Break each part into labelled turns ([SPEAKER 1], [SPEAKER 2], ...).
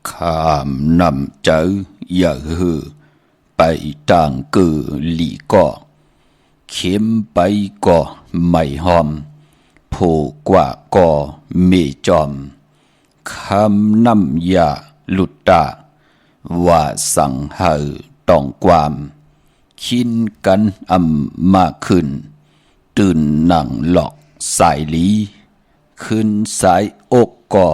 [SPEAKER 1] khám nằm chớ giờ hư bảy tràng cử lì cọ khiếm bay cọ mày hòm phù quả cọ mì chòm khám nằm ya lụt tà vàสั่งหาต้องความคินกันมากขึ้นตื่นหนังหลอกสายลีขึ้นสายอกก่อ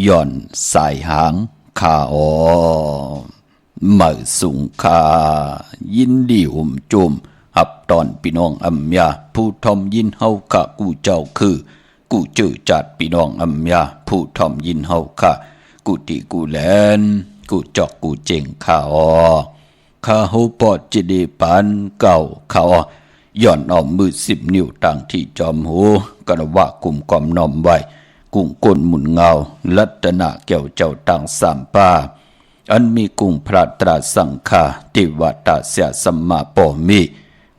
[SPEAKER 1] ย่อนสายหางขาออเมื่อสูงคายินดีหุ่มจุมหับตอนพี่น้องยาผู้ทอมยินเฮาค่ะกูเจ้าคือกูจื้อจัดพี่น้องยาผู้ทอมยินเฮาค่ะกูตีกูแลนกูจอกกูเจงข้าอข้าหูปอดจิดีปานเก่าข้าย่อนเอามือ10 นิ้วต่างที่จอมหูกระว่ากลุ่มกอมนอมไว้กุ้งก้นหมุนเงาลัตนะแก้วเจ้าต่างสามป้าอันมีกุ้งพระตราสังฆาติวัตาเสียสัมมาปอมี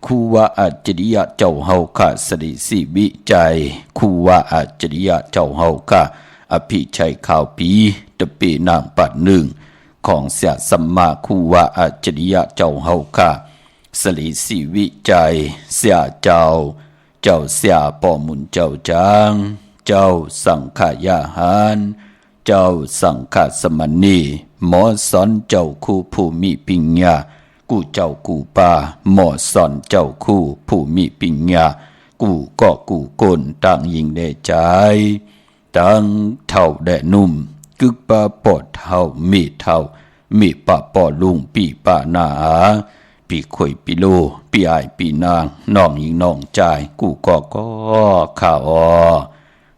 [SPEAKER 1] คูว่าอาจริยะเจ้าเฮาค่ะสริสิวิจัยคูว่าอาจริยะเจ้าเฮาค่ะอภิชัยข่าวปีตะปีนางปัดหนึ่งของเสียสัมมาคูว่าอาจริยะเจ้าเฮาค่ะสริสิวิจัยเสียเจ้าเสียปอมุนเจ้าจาง เจ้าสังฆายาหารเจ้าสังฆสมณีหมอสอนเจ้าคู่ผู้มีปัญญากูเจ้ากูป่าหมอสอนเจ้าคู่ผู้มีปัญญากูก็กูก้นต่างยิงได้ใจต่างเท่าแดนุ่มกึกปาปอดเท่ามีเท่ามีปะปอลุงปีปานาปีข่อยปีโลปีอายปีนางน้องยิงน้องใจกูก็ข่าว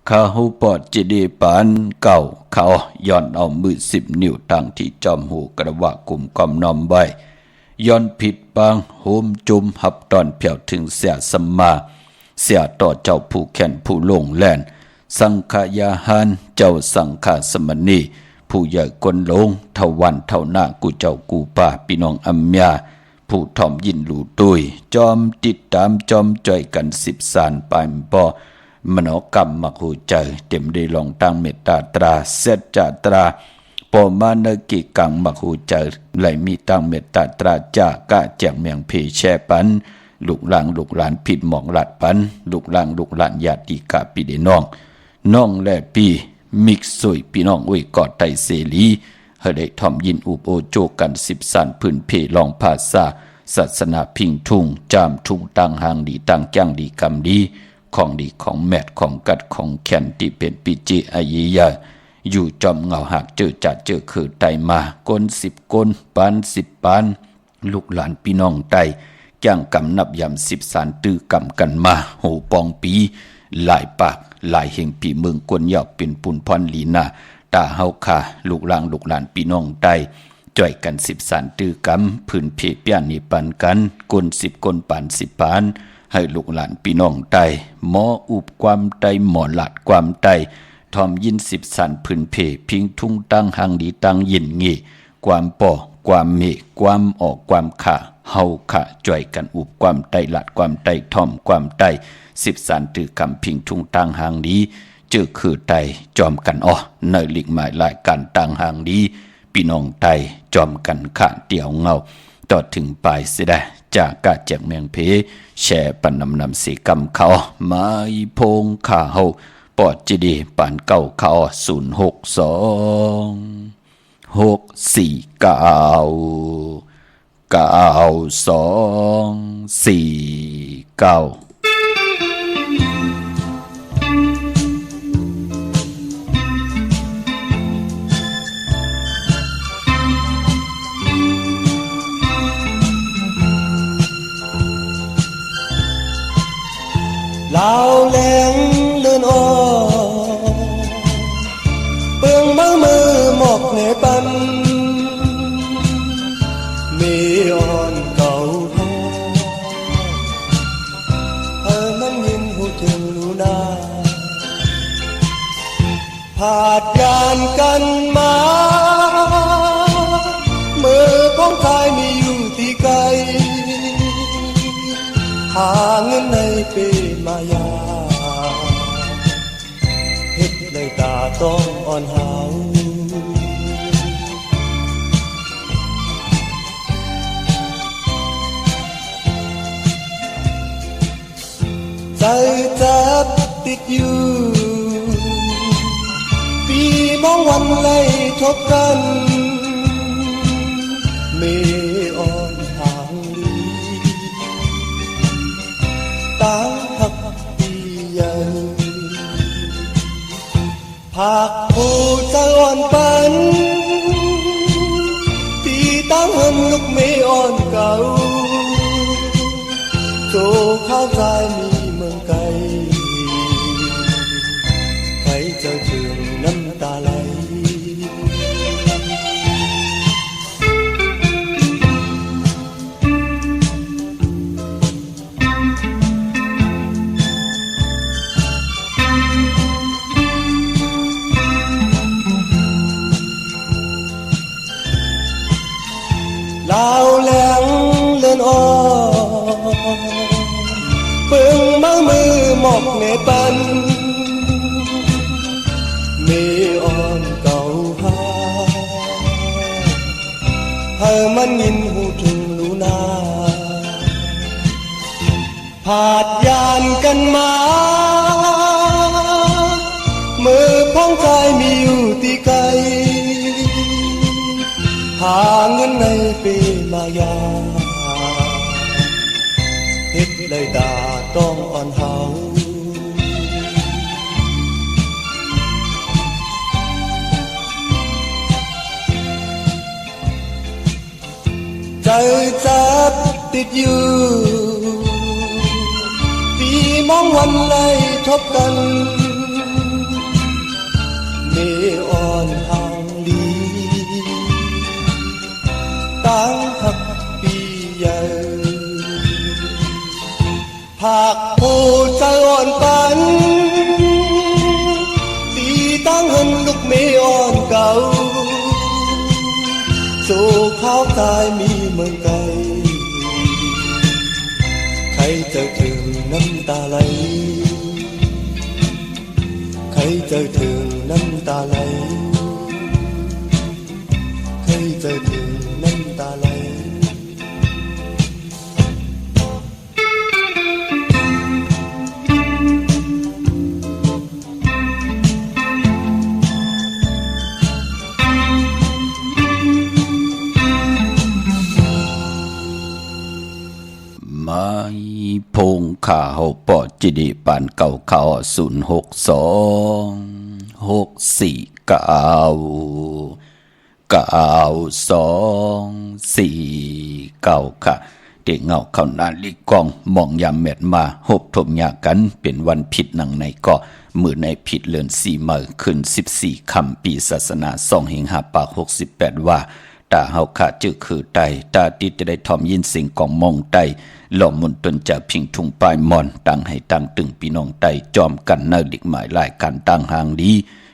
[SPEAKER 1] ข้าหูปอดจะได้ปานเก่าเขาย้อนเอามือ10 นิ้วตั้งที่จอมหูกระวะกลุ่มกำนอมไว้ย้อนผิดบางโหมจุมหับตอนเพียวถึงเสียสมมาเสียต่อเจ้าผู้แขนผู้ลงแล่นสังฆายาหารเจ้าสังฆสมณีผู้ใหญ่กนลงเท่าวันเท่าหน้ากูเจ้ากูป่าพี่น้องอัมยาผู้ถ่อมยินหลู่ตุยจอมติดตามจอมจ่อยกัน10 สานปายปอมโนกรรมมักหูใจเต็มได้ลองตั้งเมตตาตราเสจจตราปอมานกิกังมักหูใจไหลมีตั้งเมตตาตราจากะแจกเมียงเพแช่ปันลูกหลานผิดหมองหลัดปันลูกหลานญาติกะปีเดน้องและปีมิกซุยพี่น้องอุ้ยกอดไตเสรีเฮได้ถ่อมยินอุปโอโจกัน10 สานพื้นเพลองภาษาศาสนาพิงทุ่งจามทุ่งตั้งหางดีตั้งจ้างดีกำดีของดีของแมดของกัดของแขนที่เป็นปิจิอายิยาอยู่จอมเงาหักเจอจัดเจอคือไตมาก้น10 ก้นปาน10 ปานลูกหลานพี่น้องไตจ้างกำนับยำ10 สานตื้อกำกันมาโหปองปีหลายปากหลายเฮงปีเมืองกวนยาวเป็นปุนพรลีนาตาเฮาคาลูกหลานพี่น้องไตจ่อยกัน10 สานตื้อกำพื้นเพเปียนิปันกันก้น10 ก้นปาน10 ปานให้ลูกหลานพี่น้องไตหมออุบความไตหมอหลัดความไตทอมยิน10 สานพื้นเพพิงทุ่งตั้งหางดีตั้งยินงี้ความปอความเมความออกความขาเฮาขาจ่อยกันอุบความไตหลัดความไตทอมความไต10 สานตื้อกำพิงทุ่งตั้งหางดีเจอคือไตจอมกันในหลีกหมายหลายการตั้งหางดีพี่น้องไตจอมกันขาเตี่ยวเงาต่อถึงปลายเสียได้จากกาแจกเมียงเพแช่ปันนำสีกำเขาไม้พงขาเฮาปอดจีดีปานเก่าเขา06246499249
[SPEAKER 2] ลาวแหลงเลื่อนอเปืองมือหมอกเหนปันมีอ่อนเก่าทอมันยินหูถึงลูนาผาดยานกันมามือของชายมีอยู่ที่ไกลหาเงินในปีมายาเฮ็ดได้ตาต้องอ่อนหาวใจจับติดอยู่ปีมองวันไล่ทบกันมีอ่อนหางลีตาหักปีใหญ่ภาคผู้ใจอ่อนปันตีตั้งเหินลูกไม่อ่อนเก่าโจข้าวใจมีเมืองไกลใครจะถึงน้ำตาไหลลาวแหลงเลื่อนอเบิ่งมือหมอกเนปันมีอ่อนเก่าหาให้มันยินหูถึงลูนาผาดยานกันมา ของใจมีอยู่ที่ไกลหาเงินในเป็นมายาเฮ็ดเลยตาต้องอ่อนเฮาใจจับติดอยู่ปีมองวันไล่ทบกันเนอ่อนห่างลีตั้งหักปีใหญ่ภาคผู้ใจอ่อนปันตีตั้งเหินลูกเมอ่อนเก่าสู่ข้าวตายมีเมืองไกลใครจะถึงน้ำตาไหลใครจะถึงน้ำตาไหลใครจะถึงน้ำตาไหล
[SPEAKER 1] ไม่พงข่าวปอจิดีปานเก่าข่าว062-649-249ค่ะเด็กเงาเข้านาลิกองมองยามเม็ดมาหบถมยากันเป็นวันผิดหนังในก็มือในผิดเลือน4มื้อขึ้น14ค่ำปีศาสนา2568ว่าตาเฮาขาจื้อคือไตตาติดจะได้ทอมยินสิ่งของมองไตหล่อมนตนจะพิงทุงปลายมอนตั้งให้ตั้งตึงพี่น้องไตจอมกันเนดิกหมายหลายการตั้งหางดี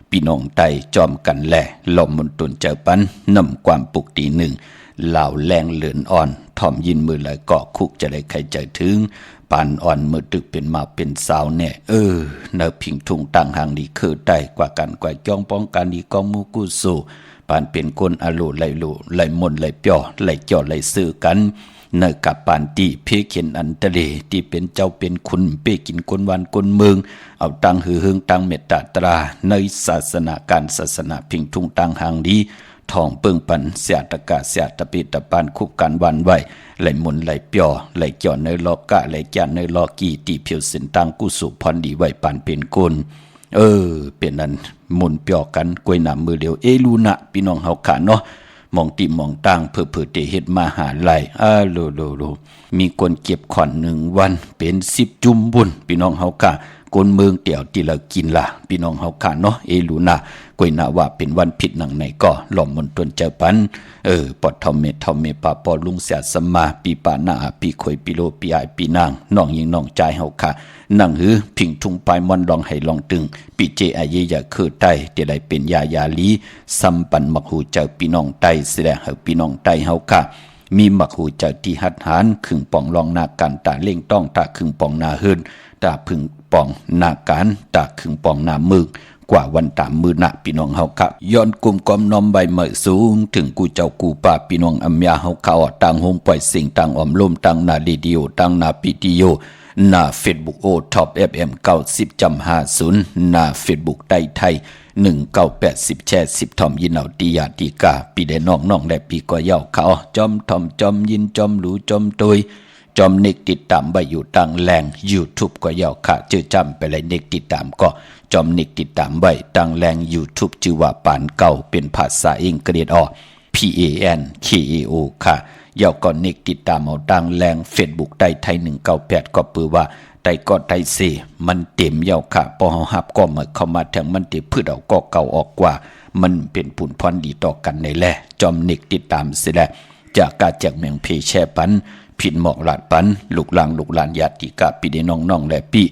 [SPEAKER 1] พี่น้องไตจอมกันแลหล่อมนตนเจอปันนำความปุกตีหนึ่งเหล่าแรงเลือนอ่อนทอมยินมือไหลเกาะคุกจะได้ใครใจถึงปานอ่อนมือตึกเป็นมาเป็นสาวแน่เนพิงทุงตั้งหางดีคือไตกว่ากันกว่าจ้องป้องกันดีกองมูกุสูปานเป็นคนอโลไหลโลไหลมนไหลเปียวไหลจ่อไหลซื้อกันเนกับปานตีเพเขียนอันตะเลที่เป็นเจ้าเป็นคุณเปกินคนวันคนเมืองเอาตังหือหึงตังเมตตาตราในศาสนาการศาสนาพิงทุงตังหางดีทองเปิงปันเสียตะกะเสียตะปิตะปานคุบกันวันไหวไหลมนไหลเปียวไหลจ่อในลอกะไหลจานในลอกีตีเพียวสินตังกุสุพรดีไหวปานเป็นคนเป็นนั้นมุนเปียกันกวยหนามมือเดียวลูนะพี่น้องเฮาขาเนาะมองติมองตั้งเพื่อเตเฮ็ดมาหาไหลโลมีคนเก็บขวัญ1วันเป็น10จุ่มบุญพี่น้องเฮาขาคนเมืองเตี่ยวที่เรากินล่ะพี่น้องเฮาขาเนาะลูนะกวยนาว่าเป็นวันผิดหนังไหนก็หล่อมมนตนเจ้าปันปอดทอมเมปาปอลุงเสียสมาปีปานาปีข่อยปีโลปีอายปีนางน้องยิงน้องใจเฮาขานั่งหือพิงทุงปลายมอนลองให้ลองตึงปีเจอาเยอย่าคือไตเดี๋ยวได้เป็นยาลีสัมปันมักหูเจ้าพี่น้องไตแสดงให้พี่น้องไตเฮาค่ะมีมักหูเจ้าที่หัดหานขึงป่องลองนาการตาเล่งต้องตาขึงป่องนาเฮินตาพึงป่องนาการตาขึงป่องนามึกกว่าวันตามมือหนักพี่น้องเฮาครับย้อนกลุ่มกอมน้อมใบเหมยสูงถึงกูเจ้ากูป่าพี่น้องอัมยาเฮาเขาต่างโฮมปล่อยสิ่งต่างออมลมต่างนาดีดิโอต่างนาปิติโยหน้า Facebook โอท็อป FM 90.50หน้า Facebook ไทย1980แชร์10ทอมยินเอาตียาตีกาปีได้น้องๆและปีก็เย้าเขาจอมทอมจอมยินจอมหลูจอมตุยจอมเน็กติดตามใบอยู่ต่างแรง YouTube ก็เย้าค่ะชื่อจำไปเลยเน็กติดตามก็จอมเน็กติดตามใบต่างแรง YouTube ชื่อว่าปานเก่าเป็นภาษาอังกฤษPANKAO ค่ะเย้าก็เน็กติดตามเอาต่างแรงเฟซบุ๊กได้ไทย198ก็ปือว่าไตก็ไตเสมันเต็มเย้าค่ะพอเฮาฮับก็มาเข้ามาแทงมันติพืชเอาก็เก่าออกกว่ามันเป็นผลพรดีต่อกันในแลจอมเน็กติดตามสิแลจากกาจากเมืองเพแช่ปันผิดหมอกหลาดปันลูกหลานญาติกะปีได้น้องๆและปี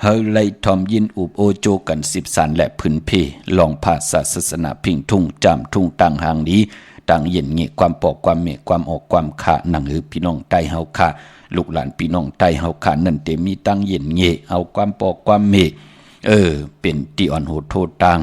[SPEAKER 1] เฮาไลทอมยินอุบโอโจกัน10สันและพื้นเพลองภาษาศาสนาพิงทุ่งจามทุ่งต่างหางนี้ต่างเย็นเงี่ความปอกความเมความออกความขาหนังหือพี่น้องใต้เฮาค่ะลูกหลานพี่น้องใต้เฮาค่ะนั่นเต็มมีตั้งเย็นเงี่เอาความปอกความเมเป็นตีอ่อนโหดโทษตัง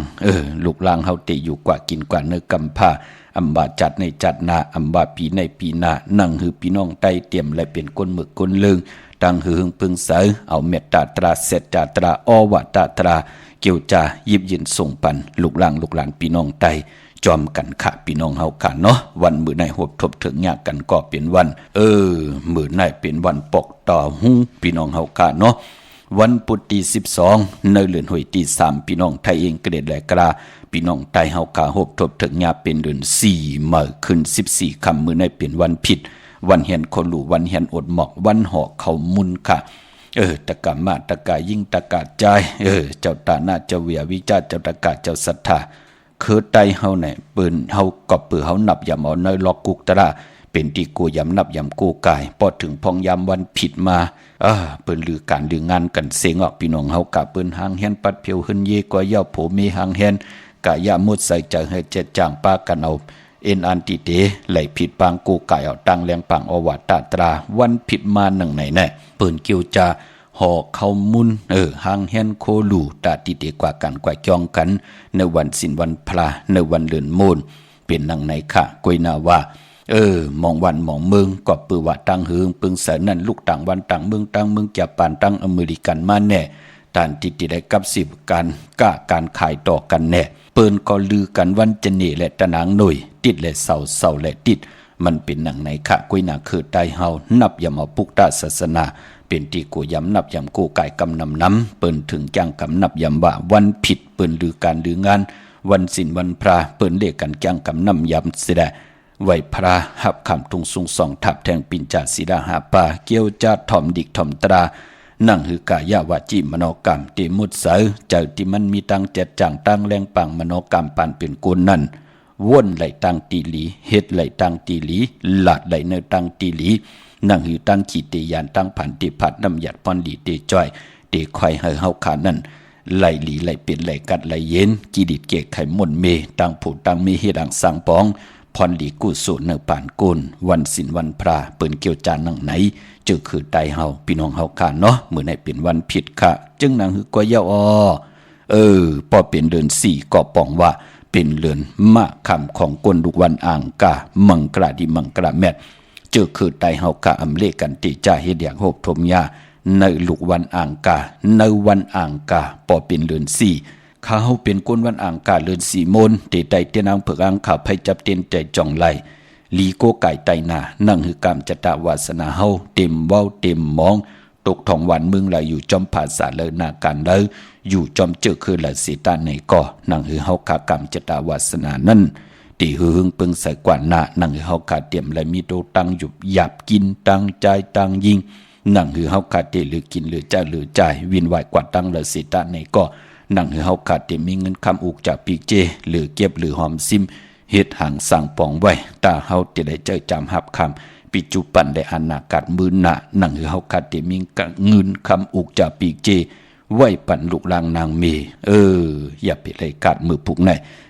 [SPEAKER 1] ลูกหลานเฮาเตอยู่กว่ากินกว่าเนื้อกำผ้าอำบาจัดในจัดนาอำบาปีในปีหน้านั่งหือพี่น้องใต้เตรียมและเป็นก้นหมึกก้นเลิงตั้งหือพึงเสเอาเมตตาตราเสตตาตราอวตาตรา เกี่ยวจายิบยินส่งปันลูกหลานพี่น้องไตจอมกันขะพี่น้องเฮากันเนาะวันมื้อในหบทบถึงยากกันก็เป็นวันมื้อในเป็นวันปอกต่อหูพี่น้องเฮากันเนาะวันพุธที่12ในเดือนหวยที่3พี่น้องไทยเองกระเด็ดแหลกราพี่น้องไทยเฮากะหบทบถึงยาเป็นเดือน4มื้อขึ้น14ค่ำมื้อในเป็นวันผิดวันเฮียนคนรู้วันเฮียนอดหมอกวันหอกเขามุนค่ะตะกะมาตะกะยิ่งตะกะใจเจ้าตาหน้าเจ้าเวียวิจารเจ้าตะกะเจ้าศรัทธาคือไตเฮาเนี่ยปืนเฮากอบปือเฮานับยามเอาในล็อกกุกตระเป็นที่กูยำนับยำกูกายพอถึงพองยามวันผิดมาเปิ้นลือการลืองานกันเสียงออกพี่น้องเฮากะเปิ้นหางแฮนปัดเพียวขึ้นเยกว่าเย้าโผมีหางแฮนกะยามุดใส่ใจให้เจ็ดจางปากันเอาเอ็นอันติเตไหลผิดปางกูกายเอาตังแรงปังอวตาตราวันผิดมาหนังไหนแน่เปิ้นเกี่ยวจาหอเข้ามุนหางแฮนโคลูตาติเตกว่ากันกว่าจองกันในวันสินวันพระในวันเดือนโมนเป็นหนังไหนค่ะกวยนาว่ามองวันมองเมืองก็ปือว่าตั้งหืงปึงเสนั่นลูกต่างวันต่างเมืองจะปานตั้งอเมริกันมาแน่ตานติดได้กับสิบการขายต่อกันแน่เปิ้นก็ลือกันวันจะเนและตะนางหน่อยติดและเศร้าและติดมันเป็นหนังไหนค่ะกวยนาคือไตเฮานับยำเอาปุกตาศาสนาเป็นที่กูยำนับยำกูกายกำนำน้ำเปิ้นถึงจังกำนับยำว่าวันผิดเปิ้นลือการลืองานวันสินวันพระเปิ้นเรียกกันจังกำนำยำเสียไว้พระหับคำทุงสุงสองทับแทงปินจาศิดาหาปาเกี่ยวจาถ่อมดิกถ่อมตรานั่งหือกายาวาจิมโนกรรมติมุดเสอเจ้าที่มันมีตังเจ็ดจังตั้งแรงปังมโนกรรมปานเป็นกุลนั่นว่นไหลตังตีหลีเฮ็ดไหลตังตีหลีหลาดไหลเนตังตีหลีนั่งหือตั้งขีเตยานตั้งผ่านติผัดน้ำหยัดพรดีเตจ้อยเตควายเฮาขานั่นไหลหลีไหลเป็นไหลกัดไหลเย็นกีดิดเกกไข่มนเมตังผูตังมีเฮดังสังปองพรหลีกุศลเนป่านกุลวันสินวันพระเปิ้นเกี่ยวจานนังไหนจึงคือไตเฮาพี่น้องเฮาค่ะเนาะมื้อไหนเป็นวันผิดค่ะจึงนางหือกว่าเยาพอเป็นเดือน4ก็ป้องว่าเป็นเดือนมะค่ำของกวนลูกวันอ่างกามังกราดิมังกราแมทจึงคือไตเฮากะอำเลกันติจ่าเฮ็ดอยากโหบทมยาในลูกวันอ่างกาในวันอ่างกาพอเป็นเดือน4ข้าเฮาเป็นก้นวันอ่างกาเลือนสีโมนเตไตเตนางเผือกอ่างข้าไผจับเต็นใจจ่องไหลลีโกไก่ไตนานั่งหือกรรมจตาวาสนาเฮาเต็มเว้าเต็มมองตกทองวันมึงไหลอยู่จอมภาษาเลนาการเลยอยู่จอมเจอคือละสีตาในก่อนั่งหือเฮาขากรรมจตาวาสนานั่นตีหือหึงปึงใส่กว่าหน้านั่งหือเฮาขาเตรียมและมีโตตังหยุบหยับกินตังใจตังยิงนั่งหือเฮาขาเตหรือกินหรือจ่ายหรือจ่ายวินไหวกว่าตังละสีตาในก่อนั่งให้เฮาขาดที่มีเงินคำอุกจากปีกเจหรือเก็บหรือหอมซิมเฮ็ดหางสั่งปองไว้ตาเฮาจะได้เจอจำหับคำปิจุปันได้อนาคตมื้อหน้านั่งให้เฮาขาดที่มีเงินคำอุกจากปีกเจไว้ปั่นลูกลางนางเมอย่าไปเลยกาดมือผูกใน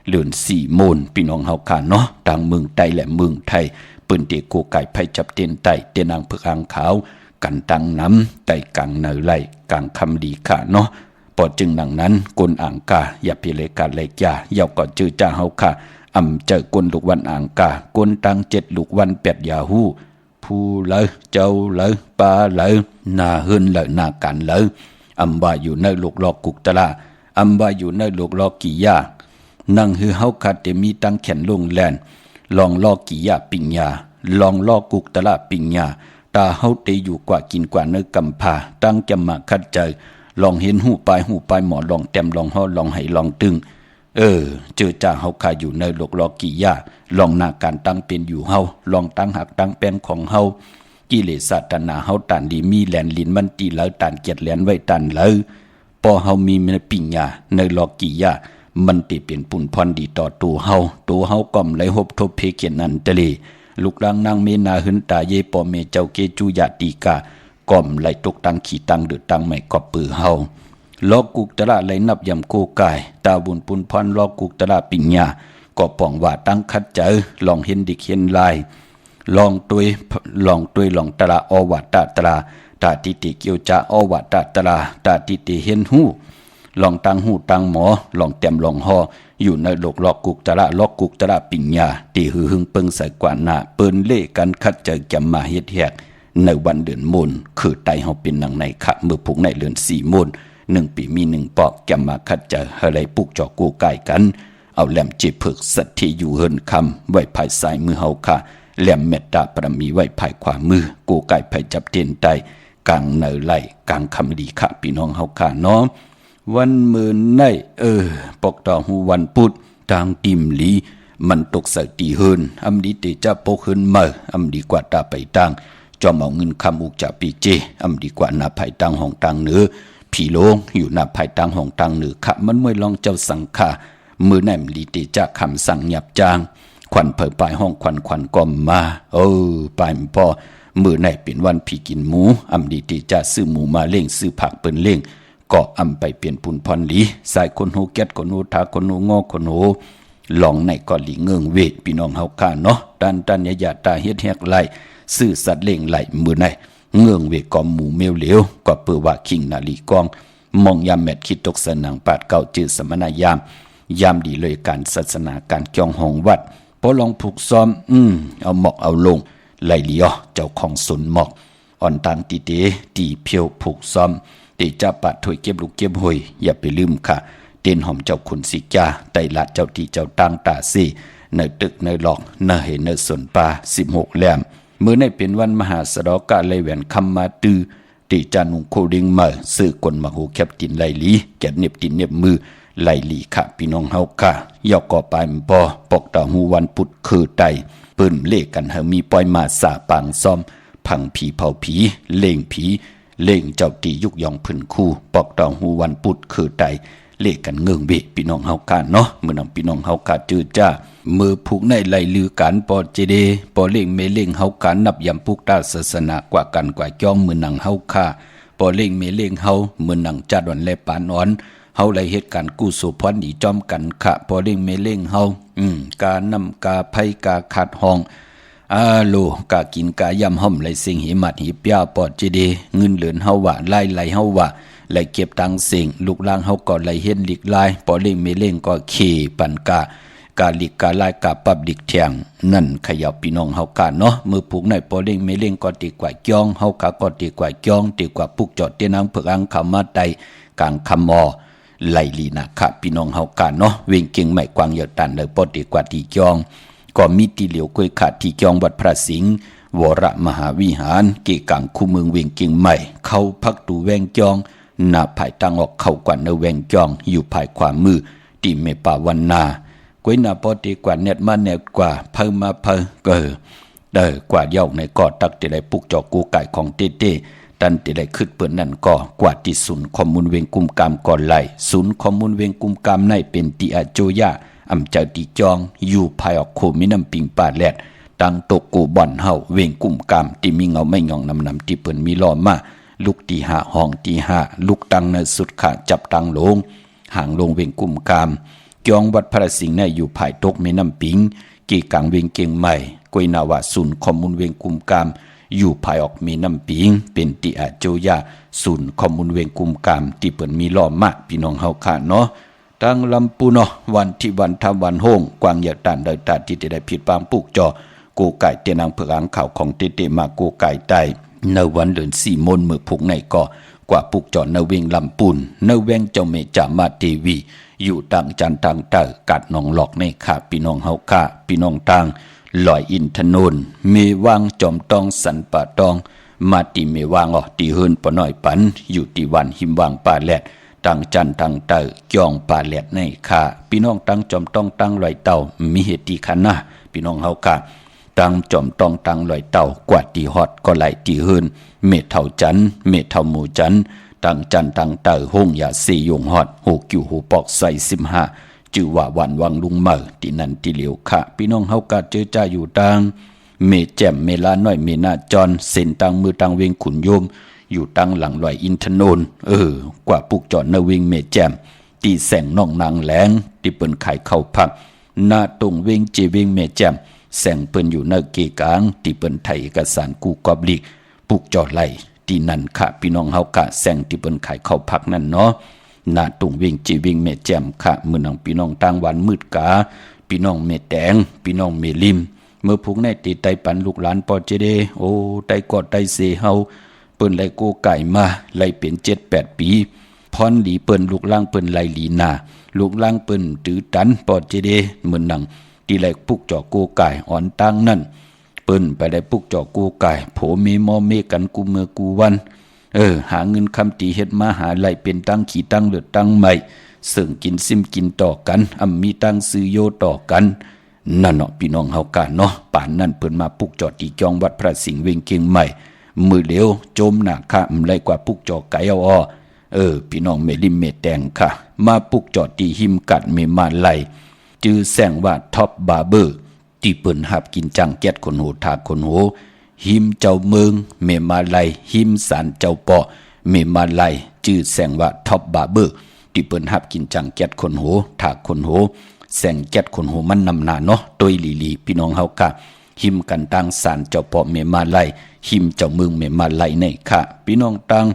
[SPEAKER 1] เลือน4โมนพี่น้องเฮาขาเนาะต่างเมืองไต้และเมืองไทยปืนเตโกไก่ไผจับเตียนไต้เตนางเผือกหางขาวกันตังน้ำไต้กลางเนยไหลกลางคำดีขาเนาะพอจึงดังนั้นกนอ่างกาอย่าพิเลกาเลยจ้าเยาก็จื้อจ้าเฮาค่ะเจอกนลูกวันอ่างกากนตัง7ลูกวัน8ยาฮู้ผู้เลยเจ้าเลยปาเลยนาหืนเลยนากันเลยว่าอยู่ในลูกลอกกุกตะละว่าอยู่ในลูกลอกกี่ยานั่งหือเฮาค่ะแต่มีตังแขนลงแลนลองลอกกี่ยาปิงยาลองลอกกุกตะละปิงยาตาเฮาเตอยู่กว่ากินกว่าเนื้อกำพาตั้งจำมาคัดใจลองเห็นหูปลายหมอลองแต้มลองห่อลองให้ลองตึงเจอจ่าเฮาคาอยู่ในโลกลอกี่ยาลองหน้าการตั้งเป็นอยู่เฮาลองตั้งหักตั้งแป้นของเฮากิเลสตัณหาเฮาตันดีมีแหลนลิ้นมันตีแล้วตันเกียดแหลนไว้ตันเลยพอเฮามีในปิ่งยาในลอกี่ยามันติเป็นปุ่นพรดีต่อตัวเฮาก่อมไหลหบทบเพเกียนนันตะเลลูกลางนางเมนาหึนตาเยปอเมเจ้าเกจูยาตีกาก่อมไหลตกตังขี่ตังเดือดตังไม่กอบปือเฮาลอกกุกตะละไหลนับยำโกกายตาบุญปุนพรลอกกุกตะละปิญญาก็ป่องว่าตั้งคัดเจอลองเห็นดิเห็นลายลองตลองตะละอวัตตะละตาติติเกียวจาอวัตตะละตาติติเห็นหูลองตังหูตังหมอลองเต็มลองห่ออยู่ในโลกลอกกุกตะละปิญญาตีหือหึงเปิงใส่กว่าหน้าเปิ้นเล่กันคัดเจอจำมาเฮ็ดแหกในวันเดือนมูลคือไตเฮาเป็นหนังในขะมือผูกในเดือน4มูล 1 ปีมี1ปอกแกมมาคัดจะอะไรปุกจอกูไก่กันเอาแหลมเจ็บผึกสัตที่อยู่เฮินคำไว้ภายซ้ายมือเฮาค่ะแหลมเมตตาปรมีไว้ภายขวามือกูไก่ภายจับเตียนใต้กลางเนไหลกลางคำลีค่ะพี่น้องเฮาค่ะเนาะวันมื้อในปอกต่อหูวันพุธทางติมลีมันตกใส่ตีเฮินอำดีเตจะปกเฮินมาอำดีกว่าตาไปตังจอมเอาเงินคำอุกจะปีเจอำดีกว่าหน้าภายตังห้องตังเหนือผีโลงอยู่หน้าภายตังห้องตังเหนือค่ะมันไม่ลองเจ้าสังฆามือแนมลีเตจะคำสั่งหยับจางควันเผยปลายห้องควันก็มาปลายพอมือในเป็นวันผีกินหมูอำดีเตจะซื้อหมูมาเล่งซื้อผักเปิ้นเล่งก็อำไปเปลี่ยนปุ่นพรลีสายคนหูแก๊ดคนหูทาคนหูงอคนหูหลองในก็หลีเงิงเวพี่น้องเฮาค่ะเนาะดันยาตาเฮ็ดแฮกไหลซื่อสัตว์เล่งไหลมือในเงิงเวกอมหมูเมวเหลวก็เปือว่าคิงนาลีกองมองยามแมดคิดตกสนังปาดเก่าจื้อสมณยามดีเลยการศาสนาการจ้องห้องวัดพอลองผูกซ้อมเอาหมอกเอาลงไหลเลียวเจ้าของสนหมอกอ่อนตังตีเตตีเพียวผูกซ้อมตีจะปัดถวยเก็บลูกเก็บหอยอย่าไปลืมค่ะเต้นหอมเจ้าคุณสิจาไตละเจ้าตีเจ้าตังตาซีเนตึกเนหลอกเนเห็นเนสนป่า16แหลมเมื่อในเป็นวันมหาสดกะไลแหวนคำมาตือตีจานุงโคดิงมาซื้อกลมาหูแคบตินไหลลีแกะเน็บตินเน็บมือไหลลีค่ะพี่น้องเฮาค่ะยอกก่อปลายปอปอกตาหูวันพุธคือไตปืนเลขกันเฮามีปล่อยมาสาปางซ่อมพังผีเผาผีเล่งผีเล่งเจ้าตียุกยองพื้นคู่ปอกตาหูวันพุธคือไตเลขกันเงิงเบพี่น้องเฮาค่ะเนาะมื้อนำพี่น้องเฮาค่ะจื้อจ้ามือผูกในไหลลือการปอเจเดปอเล่งเมเล่งเฮาการนับยำปุกตาศาสนากว่ากันกว่าจ้องมือนังเฮาค่ะปอเล่งเมเล่งเฮามือนังจัดวันและปานอ่อนเฮาไหลเหตุการณ์กู้สุพรอีจอมกันค่ะปอเล่งเมเล่งเฮากานำกาไผกาขาดห้องโลกากินกายำห่อมไหลเสิงหิมัดหิปยาปอเจเดเงินเหลือนเฮาว่าไล่ไหลเฮาว่าไหลเก็บตังเสิงลูกล่างเฮาก็ไหลเฮ็ดหลีกลายปอเล่งเมเล่งก็ขี่ปันกากาลิกาลายกาปับดิกเทียงนั่นขยับพี่น้องเฮากาเนาะมือผูกในปอเล่งเมเล่งก็ตีกว่าจ้องเฮากาก็ตีกว่าจ้องตีกว่าปุกจอดเตียนังเผือกอังคำมาไตกลางคำมอไหลลีนะคะพี่น้องเฮากาเนาะเวงเก่งใหม่กวางยอดตันเลยปอตีกว่าตีจ้องก็มีตีเหลียวกล้วยขาดที่จ้องวัดพระสิงห์วรมหาวิหารเกกังคู่เมืองเวงเก่งใหม่เข้าพักตูแวงจ้องหน้าภายตั้งออกเข้ากว่าเนแวงจ้องอยู่ภายขวามือตีเมปาวันนากวยนาปอตีกว่าเน็ตมาเน็ตกว่าเพิ่มมาเพิ่มกว่าเย้าในกอตักที่ได้ปุกจอกูไก่ของเต้ตันที่ได้ขึ้นเปิดนั่นก็กว่าที่ศูนย์ข้อมูลเวงกุมกามก่อนไหลศูนย์ข้อมูลเวงกุมกามในเป็นตีอาโจยาอำเจ้าตีจองอยู่ภายออกโคมิน้ำปิงปาแลดตั้งตกกูบ่อนเฮาเวงกุมกามที่มีเงาไม่ยองนำที่เปิ้นมีล้อมาลูกตีหาห้องตีหาลูกตังในสุดขาจับตังลงห่างลงเวงกุมกามจองวัดพระสิงห์ในอยู่ภายตกแม่น้ำปิงกี่กังเวงเก่งใหม่กวยนาวาศูนย์ข้อมูลเวงกุมกามอยู่ภายออกแม่น้ำปิงเป็นติอาโจยาศูนย์ข้อมูลเวงกุมกามที่เปิ้นมีล้อมากพี่น้องเฮาค่ะเนาะตั้งลำปูเนาะวันที่วันทำวันโฮงกวางอยากตันโดยตัดที่ได้ผิดปางปุกจอกูไก่เตียนางเผือกอังข่าวของเตมากูไก่ใต้ในวันเดือน4มนมือผูกในก็กว่าปุกจอเนเวงลำปูนเนเวงเจ้าเมจามาเทวีอยู่ต่างจันต่างเตอกัดหนองหลอกในค่ะพี่น้องเฮาค่ะพี่น้องต่างลอยอินทนนเมวังจอมตองสันป่าตองมาติเมวังตีเฮินปน้อยปันอยู่ที่วันหิมวังป่าแลดต่างจันต่างเตอจองป่าแลดในค่ะพี่น้องต่างจอมต้องต่างลอยเต่ามีเหตุตีคันนะพี่น้องเฮาค่ะต่างจอมต้องต่างลอยเต่ากว่าตีฮอดก็ไหลตีเฮินเมเท่าจันเมเท่าหมู่จันต่างจันต่างเตอห้องยาสียงฮอดหูกิ่วหูปอกใส่15จื่อว่าวันวังลุงเมอที่นั่นที่เหลียวค่ะพี่น้องเฮากะเจอจ้าอยู่ต่างเมแจ่มเมลาน้อยเมนาจอนเส้นต่างมือต่างเวงขุนโยมอยู่ต่างหลังลอยอินทนนกว่าปุกจอดเนเวงเมแจ่มตีแสงน้องนางแหลงที่เปิ้นไข่เข้าพักหน้าตรงเวงเจเวงเมแจ่มแสงเปิ้นอยู่เนเกกางที่เปิ้นไทยเอกสารกูกอบลีกปุกจอดไหลที่นั่นค่ะพี่น้องเฮากะแสงที่เปิ้นไข่เข้าพักนั่นเนาะนาตุงเวงจีเวงเมแจ่มค่ะมือนังพี่น้องต่างวันมืดกาพี่น้องเมแดงพี่น้องเมลิมเมื่อพุกในตีไตปันลูกหลานปอเจเดไตกอดไตเสเฮาเปิ้นไลโกไก่มาไลเป็น7-8 ปี พรหลีเปิ้นลูกล่างเปิ้นไลหลีนาลูกล่างเปิ้นตือตันปอดเจเดเหมือนหนังที่แลกปุกจ่อโกกายอ่อนตั้งนั่นเปิ้นไปได้ปุกจ่อโกกายโผมีมอเมกันกูเมื่อกูวันหาเงินคำตีเฮ็ดมาหาไหลเป็นตั้งขี่ตั้งเลือดตั้งใหม่ซึ่งกินซิมกินต่อกันมีตั้งซื้อโยต่อกันนั่นเนาะพี่น้องเฮากันเนาะป่านนั้นเปิ้นมาปุกจ่อตีจองวัดพระสิงห์เวงเกียงใหม่มือเหลวโจมหน้าค่ะไหลกว่าปุกจ่อไก่เอาพี่น้องเมลิมเมแตงค่ะมาปุกจ่อตีหิมกัดเมมาไหลจื้อแซงว่าท็อปบาร์เบอร์ที่เปิ้นหับกินจังแก๊ดคนโหทาคนโหหิมเจ้าเมืองเมมาไลหิมสารเจ้าปอเมมาไลจื้อแสงว่าท็อปบาร์เบอร์ที่เปิ้นหับกินจังแก๊ดคนโหถากคนโหแสงแก๊ดคนโหมันนำหน้าเนาะตยลีพี่น้องเฮากะหิมกันตังสารเจ้าปอเมมาไลหิมเจ้าเมืองเมมาไลในค่ะพี่น้องตัง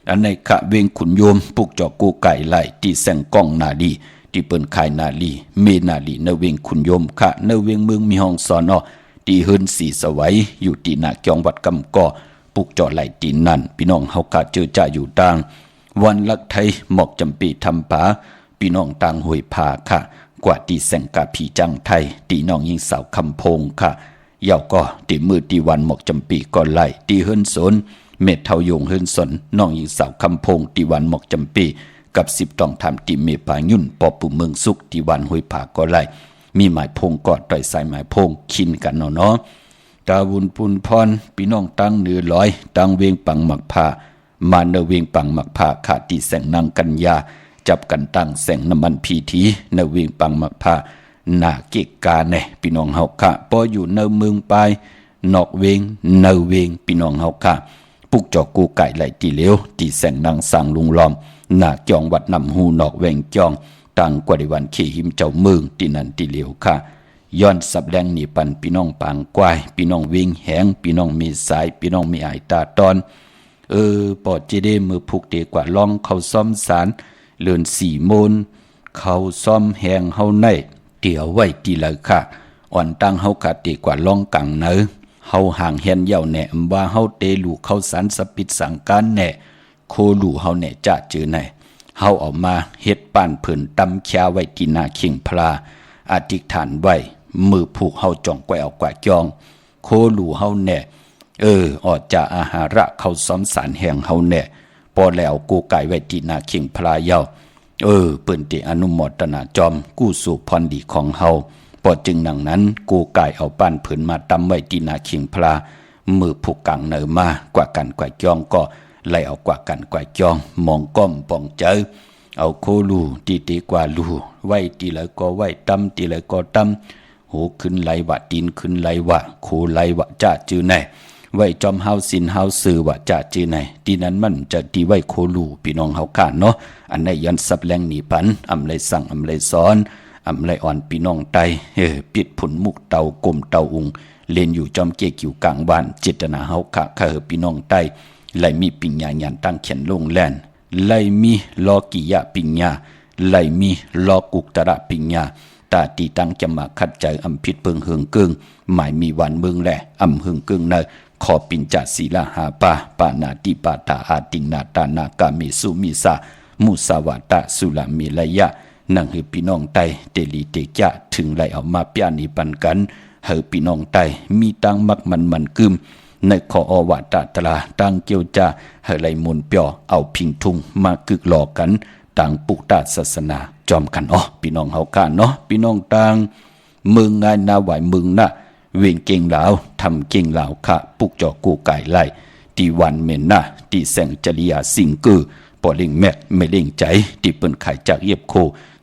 [SPEAKER 1] อันในค่ะเวงขุนโยมปุกจอกูไก่ไลที่แสงก้องนาดีที่เปิ้นขายนาลีเมนาลีในเวงขุนโยมค่ะในเวงเมืองมีห้องสอนตีเฮินสีสวัยอยู่ตีหน้าจองวัดกำก่อปุกจ่อไหลตีนั่นพี่น้องเฮากะเจอจ่าอยู่ต่างวันลักไทยหมอกจำปีทำผาพี่น้องต่างหวยผาค่ะกว่าตีแสงกาผีจังไทยตีน้องยิงสาวคำพงค่ะเยาก็ตีมือตีวันหมอกจำปีก่อนไหลตีเฮินสนเม็ดเทายงเฮินสนน้องยิงสาวคำพงตีวันหมอกจำปีกับ10ต้องทำตีเมผายุ่นปอปู่เมืองสุขตีวันหวยผาก่อนไหลมีหมายพงกอดต่อยสายหมายพงคินกันเนาะตาวุนปุนพรพี่น้องตั้งเหนือร้อยตั้งเวียงปังหมักผ้ามาเนเวียงปังหมักผ้าขาตีแสงนางกัญญาจับกันตั้งแสงน้ำมันพีทีเนเวียงปังหมักผ้าหน้าเกกกาแน่พี่น้องเฮาค่ะพออยู่เนเมืองปลายนอกเวียงเนเวียงพี่น้องเฮาค่ะปุกจอกูไก่ไหลตีเหลวตีแสงนางสังลุงล้อมหน้าจองวัดนำหูนอกแวงจองต่างกว่าในวันขี่หิมเจ้าเมืองที่นั่นที่เหลียวค่ะย้อนสับแดงนี่ปันพี่น้องปางกวายพี่น้องวิ่งแหงพี่น้องมีสายพี่น้องมีอายตาตอนปอดเจเดมือผูกเตกว่าล่องเขาซ่อมสารเลื่อน4 โมนเขาซ่อมแหงเฮาในเตี่ยวไว้ตีเลยค่ะอ่อนตั้งเฮาขาเตกว่าล่องกังเนอเฮาห่างแหนเย่าแหน่ว่าเฮาเตลูกเขาสันสปิดสังการแหน่โคลูเฮาแหน่จะเจอไหนเฮาออกมาเฮ็ดป้านเพิ่นตำแค่ไว้ที่หน้าเข่งพลาอธิษฐานไว้มือผูกเฮาจ่องแกวเอากว่าจองโคลูเฮาแน่ออกจากอาหาระเขาซ้อมสารแห่งเฮาแน่พอแล้วกูไก่ไว้ที่หน้าเข่งพลาเยาเปิ้นติอนุโมทนาจอมกู้สู่พรดีของเฮาพอจึงดังนั้นกูไก่เอาป้านเพิ่นมาตำไว้ที่หน้าเข่งพลามือผูกกังเนอมากว่ากันกว่าจองก็ไล่เอากว่ากันกว่าจองมองก้อมปองเจอเอาโคลูตีกว่าลูไว้ตีเลยก็ไว้ตำตีเลยก็ตำหูขึ้นไหลวะตีนขึ้นไหลวะโคไหลวะจ่าจื้อไหนไว้จอมเฮาสินเฮาซื้อวะจ่าจื้อไหนตีนั้นมันจะตีไว้โคลูพี่น้องเฮากันเนาะอันไหนย้อนสับแรงหนีปันอำเลยสั่งอำเลยสอนอำเลยอ่อนพี่น้องไตปิดผุนมุกเตากลมเตาอุงเล่นอยู่จอมเกกิวกลางบ้านเจตนาเฮาค่ะพี่น้องไตไลมีปิญญาญาณตั้งเขียนลงแลนไลมีลอกิยะปิญญาไลมีลอกุกตระปิญญาตาตีตั้งจะมาขัดใจอำพิษเพิงเฮืองเกิงหมายมีวันเมืองแหละอำเฮืองเกิงเนขอปิญจศีลาหาปานาติปาตาอาตินาตานากาเมสุมิสามุสาวาตะสุลามิลยะนั่งให้พี่น้องไตเตลีเตจะถึงไหลเอามาเปียนีปันกันให้พี่น้องไตมีตังมักมันกึมในขออวาตาตราตั้งเกียวจาให้ไหลมุนเปียวเอาพิงทุงมากึกหลอกกันต่างปุกตาศาสนาจอมกันพี่น้องเฮากันเนาะพี่น้องต่างเมืองงานนาไหวเมืองน่ะเวียงเก่งลาวทำเก่งลาวค่ะปุกจอกูไก่ไล่ตีวันเมนน่ะตีแสงจริยาสิงกือปอเล่งแม่ไม่เล่งใจตีเปิ้นไข่จากเย็บโค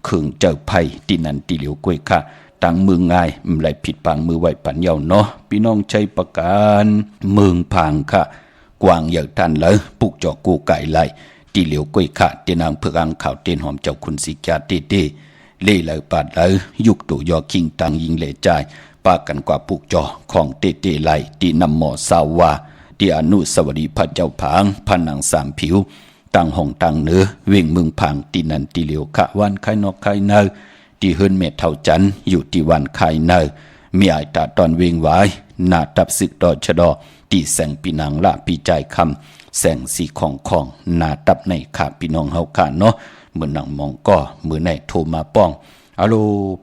[SPEAKER 1] เคืองเจ้าไผ่ตีนันตีเหลียวกล้วยค่ะต่างเมืองง่ายไหลผิดปางมือไหวปันเยาเนาะพี่น้องใช้ประการเมืองพังค่ะกวางอย่างท่านเลยปุกจอกูไก่ไล่ตีเหลียวกล้วยค่ะเตนางเพื่ออังข่าวเตนหอมเจ้าคุณสิกาเต้เล่เลยปาดเลยยุกตัวยอคิงต่างยิงเล่ใจปากันกว่าปุกจอของเต้ไล่ตีนำหมอสาวาตีอนุสวรีพระเจ้าผางพระนางสามผิวต่างห้องต่างเนื้อเวียงเมืองพังตีนันตีเหลียวค่ะวันไข่นอกไข่เนอที่เฮิรนเมธเท่าจันอยู่ที่วันไข่เนอมีอายตาตอนเวียงไว้ หน้าตับศึกดอชะดอตีแสงปีนางละปีใจคำแสงสีของหน้าตับในขาพี่น้องเฮาค่ะเนาะเมื่อนังมองก็มือในโทรมาป้องอะโล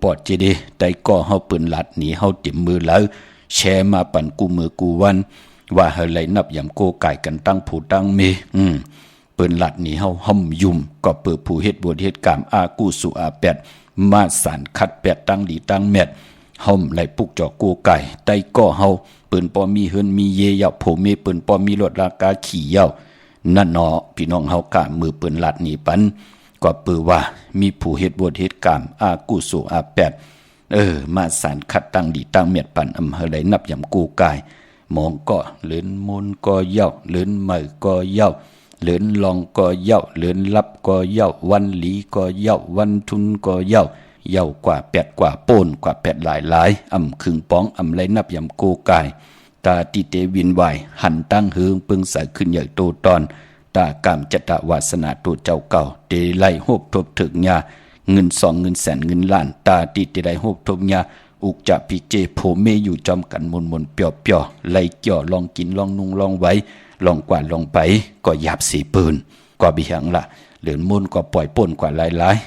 [SPEAKER 1] ปอดเจดีได้ก็เฮาปืนลัดหนีเฮาเต็มมือแล้วแชร์มาปั่นกูมือกูวันว่าเฮาไหลนับยำโกไก่กันตั้งผู้ตั้งเมปืนลัดหนีเฮาห่มยุ่มก็เปิดผู้เฮ็ดบวชเฮ็ดกรรมอากูสุอาแปดมาสารคัดแปดตั้งดีตั้งแมดห่มไหลปุกจอกกูไก่ได้ก็เฮาปืนปอมีเฮินมีเยยาโผเมปืนปอมีรถรากาขี่เย้านั่นเนาะพี่น้องเฮากะมือปืนลัดหนีปันก็เปิดว่ามีผู้เฮ็ดบวชเฮ็ดกรรมอากูสุอาแปดมาสารคัดตั้งดีตั้งเมียดปันอำเภอไหลนับยำกูกายมองก็เลือนมนก็เย้าเลือนใหม่ก็เย้าเลือนลองก็เย้าเลือนลับก็เย้าวันหลีก็เย้าวันทุนก็เย้าเย้ากว่าแปดกว่าโป้นกว่าแปดหลายอำครึ่งป้องอำไหลนับยำกูกายตาติเตวินไหวหันตั้งเฮืองปึงสายขึ้นใหญ่โตตอนตากามจตวาสนาตัวเจ้าเก่าเตไลโฮบทบถึงยาเงิน2เงินแสนเงินล้านตาติเตไลโฮบทบยาอุกจะพิเจโผเมอยู่จอมกันมนเปียวไล่เกี่ยวลองกินลองนุ่งลองไว้ลองกวาดลองไปก็หยาบสีปืนก็บิหังละเหลือนมนก็ปล่อยป่นกว่าหลาย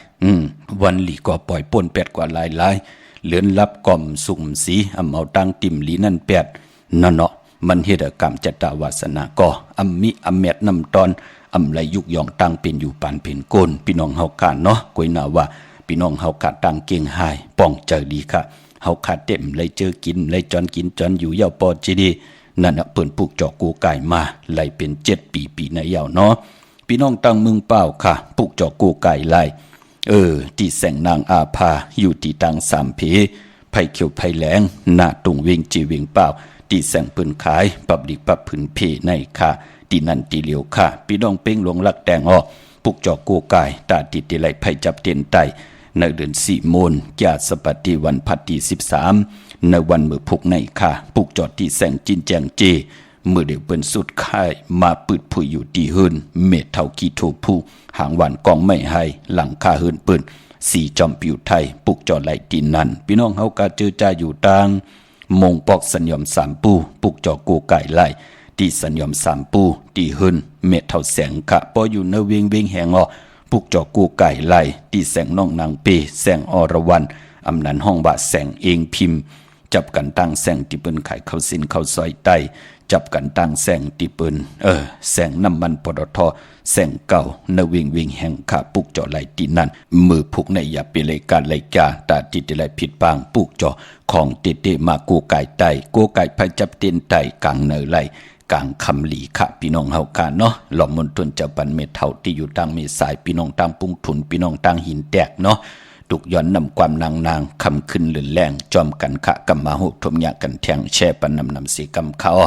[SPEAKER 1] วันหลีก็ปล่อยป่นแปดกว่าหลายเหลือนรับกล่อมสุ่มสีอำเอาตั้งติ่มหลีนั่นแปดนั่นเนาะมันเฮ็ดกรรมจตวาสนาก็อำมิอำแมดนำตอนอำไรยุกยองตั้งเป็นอยู่ปานเป็นโกนพี่น้องเฮากันเนาะกวยนาว่าพี่น้องเฮากัดตั้งเก่งหายป้องเจอดีค่ะเฮาขาดเต็มเลยเจอกินเลยจอนกินจอนอยู่ยาวปอจีดีนั่นน่ะเปิ้นปลูกจอกกูไก่มาไล่เป็น7ปีในยาวเนาะพี่น้องตั้งเมืองเป้าค่ะปลูกจอกกูไก่ไล่ที่แสงนางอาภาอยู่ที่ตัง3เพไผเขียวไผแหลงหน้าตุงเวงจีเวงเป้าที่แสงปืนขายปับดิกปับผืนเพในค่ะที่นั่นที่เหลียวค่ะพี่น้องเป้งหลวงลักแดงออกปุกจอกกูกายตาติติไหลไผจับเตียนไตในเดือน4โมนญาสปฏิวันพัดที่13ในวันมือพุกในค่ะปุกจอดที่แสงจินแจงเจมือเดียวเปิ้นสุดค่ายมาปืดผุยอยู่ที่เฮินเม็ดเท่ากีโทผู้หางหวานกองไม่ให้หลังคาเฮินเปิ้นสี่จอมปิวไทยปุกจอดไหลที่นั่นพี่น้องเฮากะเจอจ่าอยู่ต่างมงปอกสัญญอม3ปูปุกจอกูไก่ไล่ที่สัญญอม3ปูที่เฮินเม็ดเท่าแสงค่ะปออยู่ในเวงแหงออปุกจอกูไก่ไล่ที่แสงน้องนางเปแสงอรวรรณอำนันห้องบาแสงเองพิมพ์จับกันตั้งแสงที่เปิ้นขายข้าวสินข้าวซอยไตจับกันตั้งแสงที่เปิ้นแสงน้ำมันปตท.แสงเก่าในวิ่งแห่งขาปุกจอไหลที่นั่นมือพุกในอย่าเปเลยการไหลกาตาติดไหลผิดปางปุกจอของเตมากูไก่ไตกูไก่พายจับเตียนไตกลางเนยไหลกลางคำหลีค่ะพี่น้องเฮากันเนาะหล่อมมณฑลเจ้าปันเมเท่าที่อยู่ตั้งเมสายพี่น้องตั้งปุ้งทุนพี่น้องตั้งหินแตกเนาะตุกย้อนนำความนางคำขึ้นหรือแรงจอมกันขะกำมาหุทมยากันแทงแช่ปันนำสีกำเขา
[SPEAKER 3] เ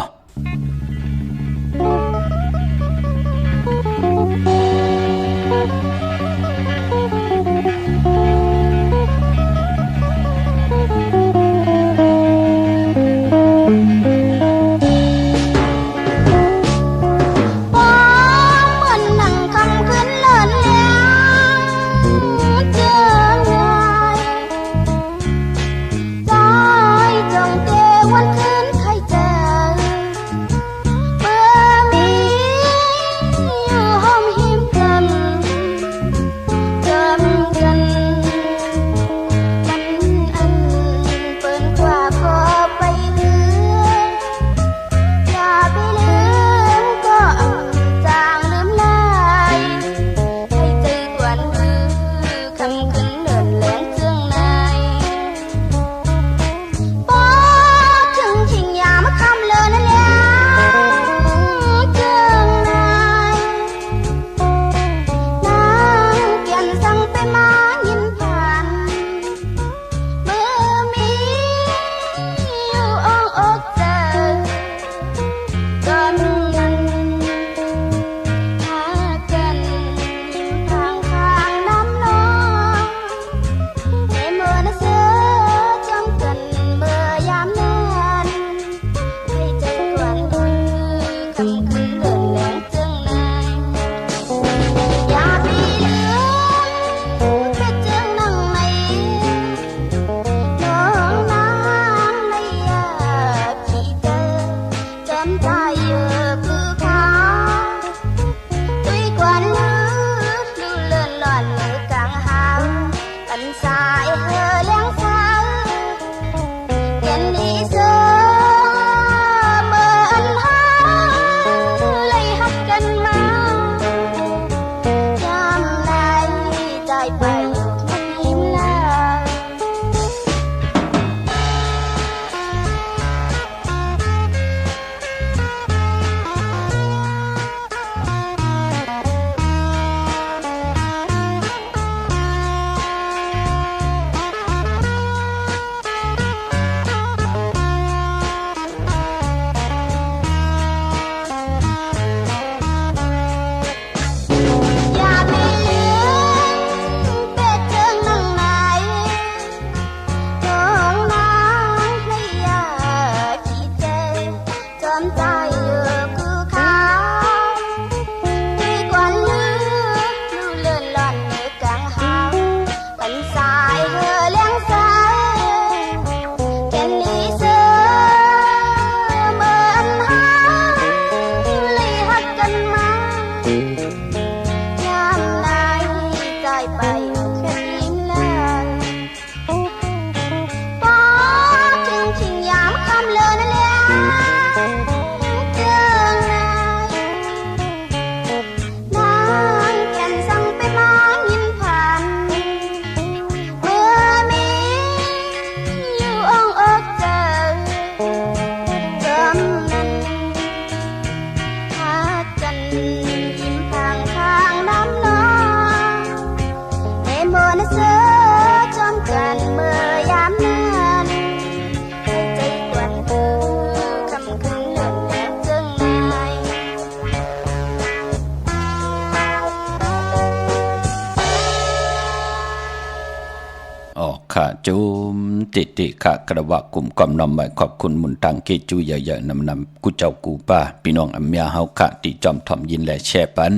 [SPEAKER 1] จุมติติขะกระวะกลุ่มกอมนอมใหม่ขอบคุณมุนตังเกจูเยอะๆนำกูเจ้ากูป้าพี่น้องอัมยาเฮาขะติจอมถ่อมยินและแช่ปัน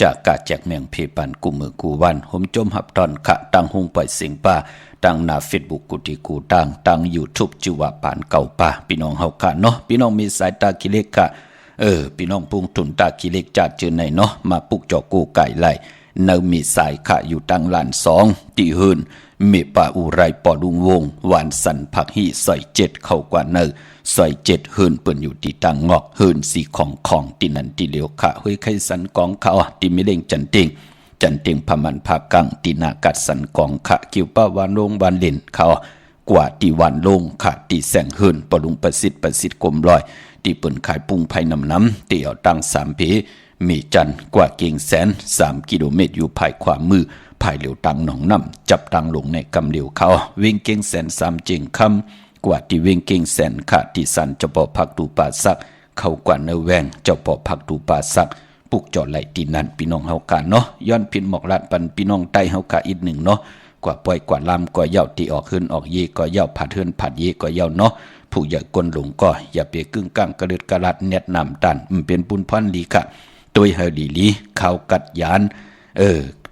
[SPEAKER 1] จากกะแจกเมียงเพปันกูมือกูวันหมจมหับตอนขะตังหุงปล่อยเสียงป้าตังหน้า Facebook กูที่กูตัง YouTube จิวะปานเก่าป้าพี่น้องเฮาขะเนาะพี่น้องมีสายตากิเลกขะพี่น้องปุงตุนตากิเลกจัดเจอในเนาะมาปุกจอกูไก่ไล่เนมีสายขะอยู่ตังลาน2ตีหืนเมปาอุไรปอดุงวงหวานสันผักหีใส่7เข้ากว่าเนใส่7หืนเปิ้นอยู่ที่ตังงอกหืนสีของตินันติเหลียวขะเฮ้ยไข่สันกองเขาติมิเล่งจันเต็งพมันภากังตินากัดสันกองขะคิวป้าวานโรงวานเล่นเขากว่าตีวันลงขะตีแสงหืนปลุงประสิทธิ์กลมลอยตีเปิ้นขายปุงไผ่น้ำตีเอาตัง3 เพมีจันกว่าเก่งแสน3 กิโลเมตรอยู่ภายขวามือภายเหลียวตังหนองน้ำจับตังลงในกำเหลียวเขาวิ่งเก่งแสน3 เจงคำกว่าที่วิ่งเก่งแสนขาที่สันเจ้าปอพักตูป่าซักเขากว่าเนแวงเจ้าปอพักตูป่าซักปุกจอดไหลตีนันพี่น้องเฮากาเนาะย้อนพินหมอกลาดปันพี่น้องใต้เฮากาอีกหนึ่งเนาะกว่าปล่อยกว่าลำกว่าเย่าตีออกขึ้นออกเยก็เย่าผัดเฮือนผัดเยก็เย่าเนาะผู้ใหญ่กลหลงก็อย่าเปียกึ่งกลางกระเดือดกระลัดเน็ดนำตันมันเป็นปุนพันลีค่ะตัวเฮดีลีเขากัดยาน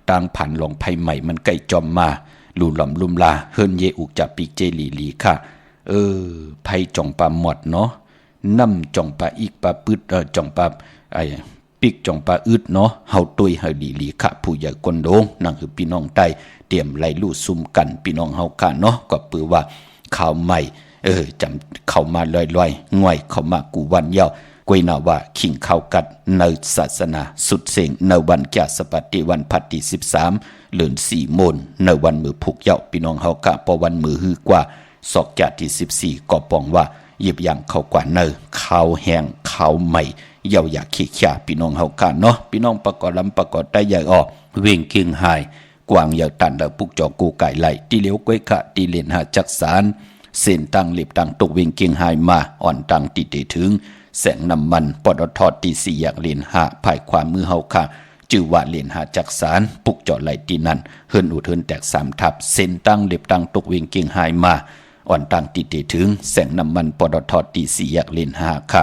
[SPEAKER 1] ต่างผ่านลงภัยใหม่มันใกล้จอมมาลูหล่อมลุมลาเฮินเยอุกจับปีกเจลีค่ะภัยจ่องปลาหมดเนาะน้ำจ่องปลาอีกปลาปืดจ่องปลาปิกจ่องปลาอึดเนาะเฮาตุยเฮลีค่ะผู้ใหญ่กนโดงนั่งคือพี่น้องใต้เตรียมไล่ลู่ซุ่มกันพี่น้องเฮาค่ะเนาะก็ปือว่าข่าวใหม่จำเข้ามาลอยๆง่อยเข้ามากูวันเยาวกวยนาว่าขิงเข้ากัดในศาสนาสุดเสงในวันแก่สปฏิวันพัดที่13เดือน4 โมงในวันมือผูกเยาพี่น้องเฮากะพอวันมือฮือกว่าศอกแก่ที่14ก็ปองว่าเหยียบอย่างเข้ากว่าเนข้าวแห้งข้าวใหม่เยาอยากขี้ข่าพี่น้องเฮากะเนาะพี่น้องประกอบลำประกอบได้ใหญ่ออกเว่งเคียงหายกวางยาวตันแล้วปุกจอกูไก่ไหลตีเหลียวก้วยขะตีเลนหาจักสารเส้นตังเล็บตังตกเว่งเคียงหายมาอ่อนตังติเตถึงแสงน้ำมันปตท.ตี4 อยากเลนหาภายความมือเฮาค่ะจื่อว่าเลนหาจักสารปุกจอไหลตีนั่นเฮิรนอุดเฮิรนแตก3 ทับเส้นตั้งเล็บตั้งตกเวียงเกียงหายมาอ่อนตั้งติดถึงแสงน้ำมันปตท.ตี4 อยากเลนหาค่ะ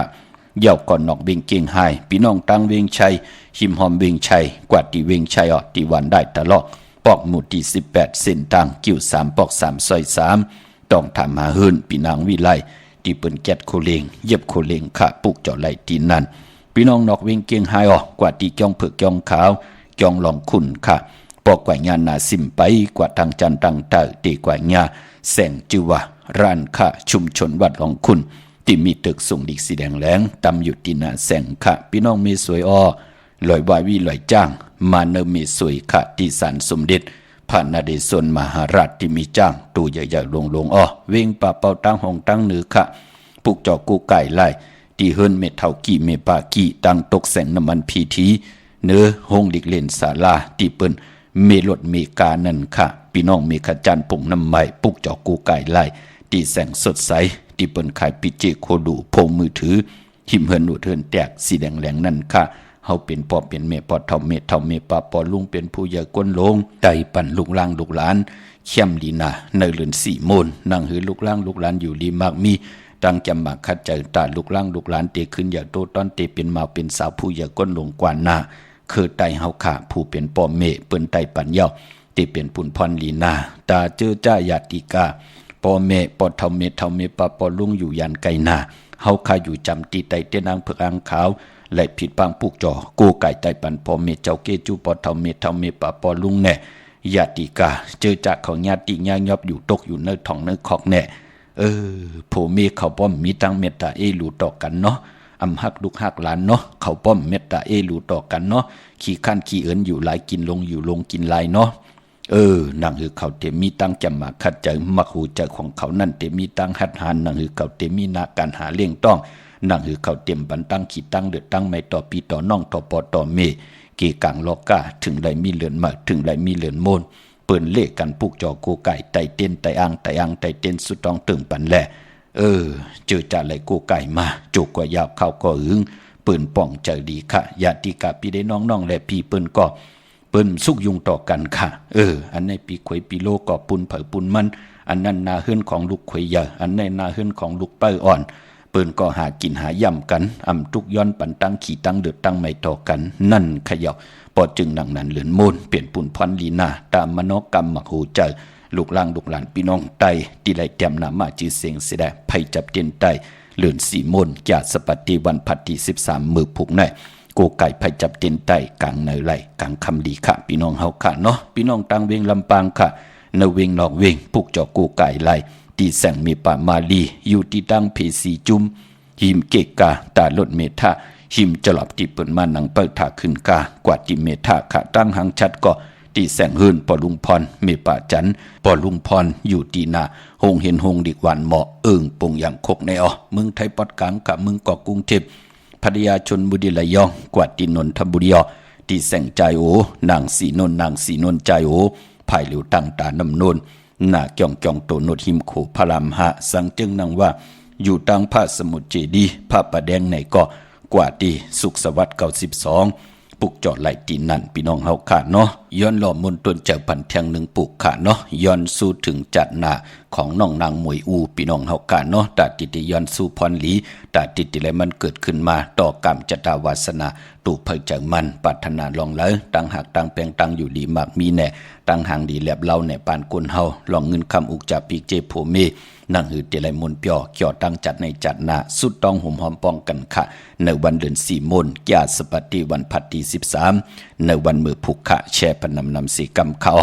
[SPEAKER 1] เย่าก่อนนอกเวียงเกียงหายพี่น้องตั้งเวียงชัยหิมหอมเวียงชัยกว่าตีเวียงชัยตีวันได้ตลอดปอกหมู่ที่18เส้นตั้งกิ้ว3ปอก3ซอย3ต้องทำหาเฮิรนพี่นางวิไลที่เปิ้นแก๊ดโคเลงเย็บโคเลงค่ะปุกจอไหลตีนั่นพี่น้องนอกเวียงเกียงหายกว่าที่จ้องเผือกจ้องขาวจ้องหลองขุนค่ะปอกกว่างานนาซิมไปกว่าทางจันตังเตอตีกว่างาแสงจือว่าร้านค่ะชุมชนวัดหลองขุนที่มีตึกสูงดิกสีแดงแหลงตำอยู่ที่หน้าแสงค่ะพี่น้องมีสวยลอยวายวีลอยจ้างมาเนมีสวยค่ะที่ศาลสมเด็จพระนเรศวรมหาราชที่มีจ้างตูใหญ่ๆลงเว่งป่าเป่าตั้งห้องตั้งเหนือค่ะปุกจอกูไก่ไล่ที่เฮิรนเมเท่ากี่เมปากี่ตั้งตกแสงน้ำมันพีทีเนื้อห้องดิกเล่นศาลาที่เปิ้นเมลดเมกานั่นค่ะพี่น้องเมขจันปุ่งน้ำใหม่ปุกจอกูไก่ไล่ที่แสงสดใสที่เปิ้นขายปิเจโคดูโพงมือถือหิมเฮิรนอุดเฮิรนแตกสีแดงแหลงนั่นค่ะเฮาเป็นพ่อเป็นแม่พ่อเฒ่าแม่เฒ่าแม่ป้าพ่อลุงเป็นผู้ใหญ่ก้นลงไต่ปั่นลูกล่างลูกหลานเข้มลีนาในเรือน4 โมงนั่งหือลูกล่างลูกหลานอยู่ลีมากมีตั้งจำมาคัดใจตาลูกล่างลูกหลานเตขึ้นอย่าโตตอนเตเป็นมาเป็นสาวผู้ใหญ่ก้นลงกว่าหน้าคือไต่เฮาขาผู้เป็นพ่อแม่เปิ้นไต่ปั่นเย้าเตเป็นปุนพรลีนาตาเจอจ้าญาติกาพ่อแม่พ่อเฒ่าแม่ป้าพ่อลุงอยู่ยันไกลนาเฮาขาอยู่จำตีไต่เตนางเผือกอังขาวและผิดปังปุกจอกูไก่ไต่ปันพ่อเมเจ้าเกจูปอเท่าเมปะปอลุงแน่ญาติกาเจอจากเขาญาติญายอบอยู่ตกอยู่เนื้อทองเนื้อขอกแน่ผู้เมเขาป้อมมีตั้งเมตตาลูต่อกันเนาะอำฮักลูกฮักหลานเนาะเขาป้อมเมตตาลูต่อกันเนาะขี้ขั้นขี้เอินอยู่หลายกินลงอยู่ลงกินหลายเนาะนั่งคือเขาเตมีตั้งจำมาคัดใจมักหูใจของเขานั่นเตมีตั้งหัดหานนั่งคือเขาเตมีนาการหาเลี้ยงต้องนั่งคือเขาเต็มบันตั้งขีดตั้งเดือดตั้งไม่ต่อปีต่อน้องต่อปอต่อเมเกกังลอกาถึงได้มีเหลือนมากถึงได้มีเหลือนโมนเปิ้นเล่กันปุกจอโกไก่ไตเต้นไตอ่างไตเต้นสุดต้องตึงปันแลเจอจ่าไหลโกไก่มาจุกก็ยาวเข้าก็หึงปืนป่องใจดีค่ะญาติกาพี่ได้น้องๆและพี่เปิ้นก็เปิ้นสุกยุงต่อกันค่ะอันในปีขวยปีโลก็ปุนเผอปุนมัน อันนั้นนาหื้นของลูกขวยเยอะอันในนาหื้นของลูกเป้ออ่อนเปิ้นก็หากินหาย่ำกันทุกย้อนปันตั้งขี่ตั้งเดือดตั้งไม่ต่อกันนั่นขย่าปอจึงดังนั้นเหลือนมูลเปลี่ยนปุ่นพรลีนาตามมโนกรรมมักหูเจอลูกล่างลูกหลานพี่น้องไตที่ไหลเตรียมนามาจือเสียงเสดไผจับเตียนไตเหลือนสีมนญาติสปฏิวันพัดที่13มือผูกในกูไก่ไผจับเตียนไตกลางเนยไหลกลางคำดีค่ะพี่น้องเฮาค่ะเนาะพี่น้องตังเวงลำปางค่ะเนเวงนอกเวงผูกเจาะกูไก่ไหลที่แสงมีป่ามาลีอยู่ที่ตั้งเพสีจุมหิมเกกาตาลดเมธาหิมจลอบที่เปิดมานังเปิดถาขึ้นกากว่าที่เมธาค่ะตั้งหางชัดก็ที่แสงหื่นปอลุงพรเมป่าจันปอลุงพรอยู่ที่นาหงเห็นหงดิกวันเหมาะปงอย่างคกในมึงไทยปอดกลางกับมึงกอกรุงเทพพัทยาชนบุรีระยองกว่าที่นนทบุรีที่แสงใจโอนางสีนนใจโอภายเหลียวตั้งตาน้ำนนหน้าเกี่ยงโตโนดหิมโขพระรามหะสังจึงนังว่าอยู่ตังพระสมุทรเจดีพระประแดงในก็กว่าที่สุขสวัสดิ์92ปุกจอดไหลตีนั่นพี่น้องเฮาขาดเนาะย้อนหล่อมนตนเจ้าพันเทียงหนึ่งปุกขาดเนาะย้อนสู้ถึงจัดหน้าของน้องนางมวยอูพี่น้องเฮาขาดเนาะตาติติย้อนสู้พรหลีตาติติและมันเกิดขึ้นมาต่อกรรมจตาวาสนาตู่เพิกจังมันปรารถนาลองเลยตั้งหักตั้งแปลงตั้งอยู่ดีมากมีแน่ตั้งห่างดีแลบเล่าในปานคนเฮาลองเงินคำอุกจับปีเจโพเมนั่งหือเตลัยมนเปียวเกี่ยวตั้งจัดในจัดหน้าสุดต้องห่มหอมป้องกันค่ะในวันเดือน4มนญาติสปฏิวันพัดที่13ในวันมือผูกขะแช่พนำนำสีกำเขา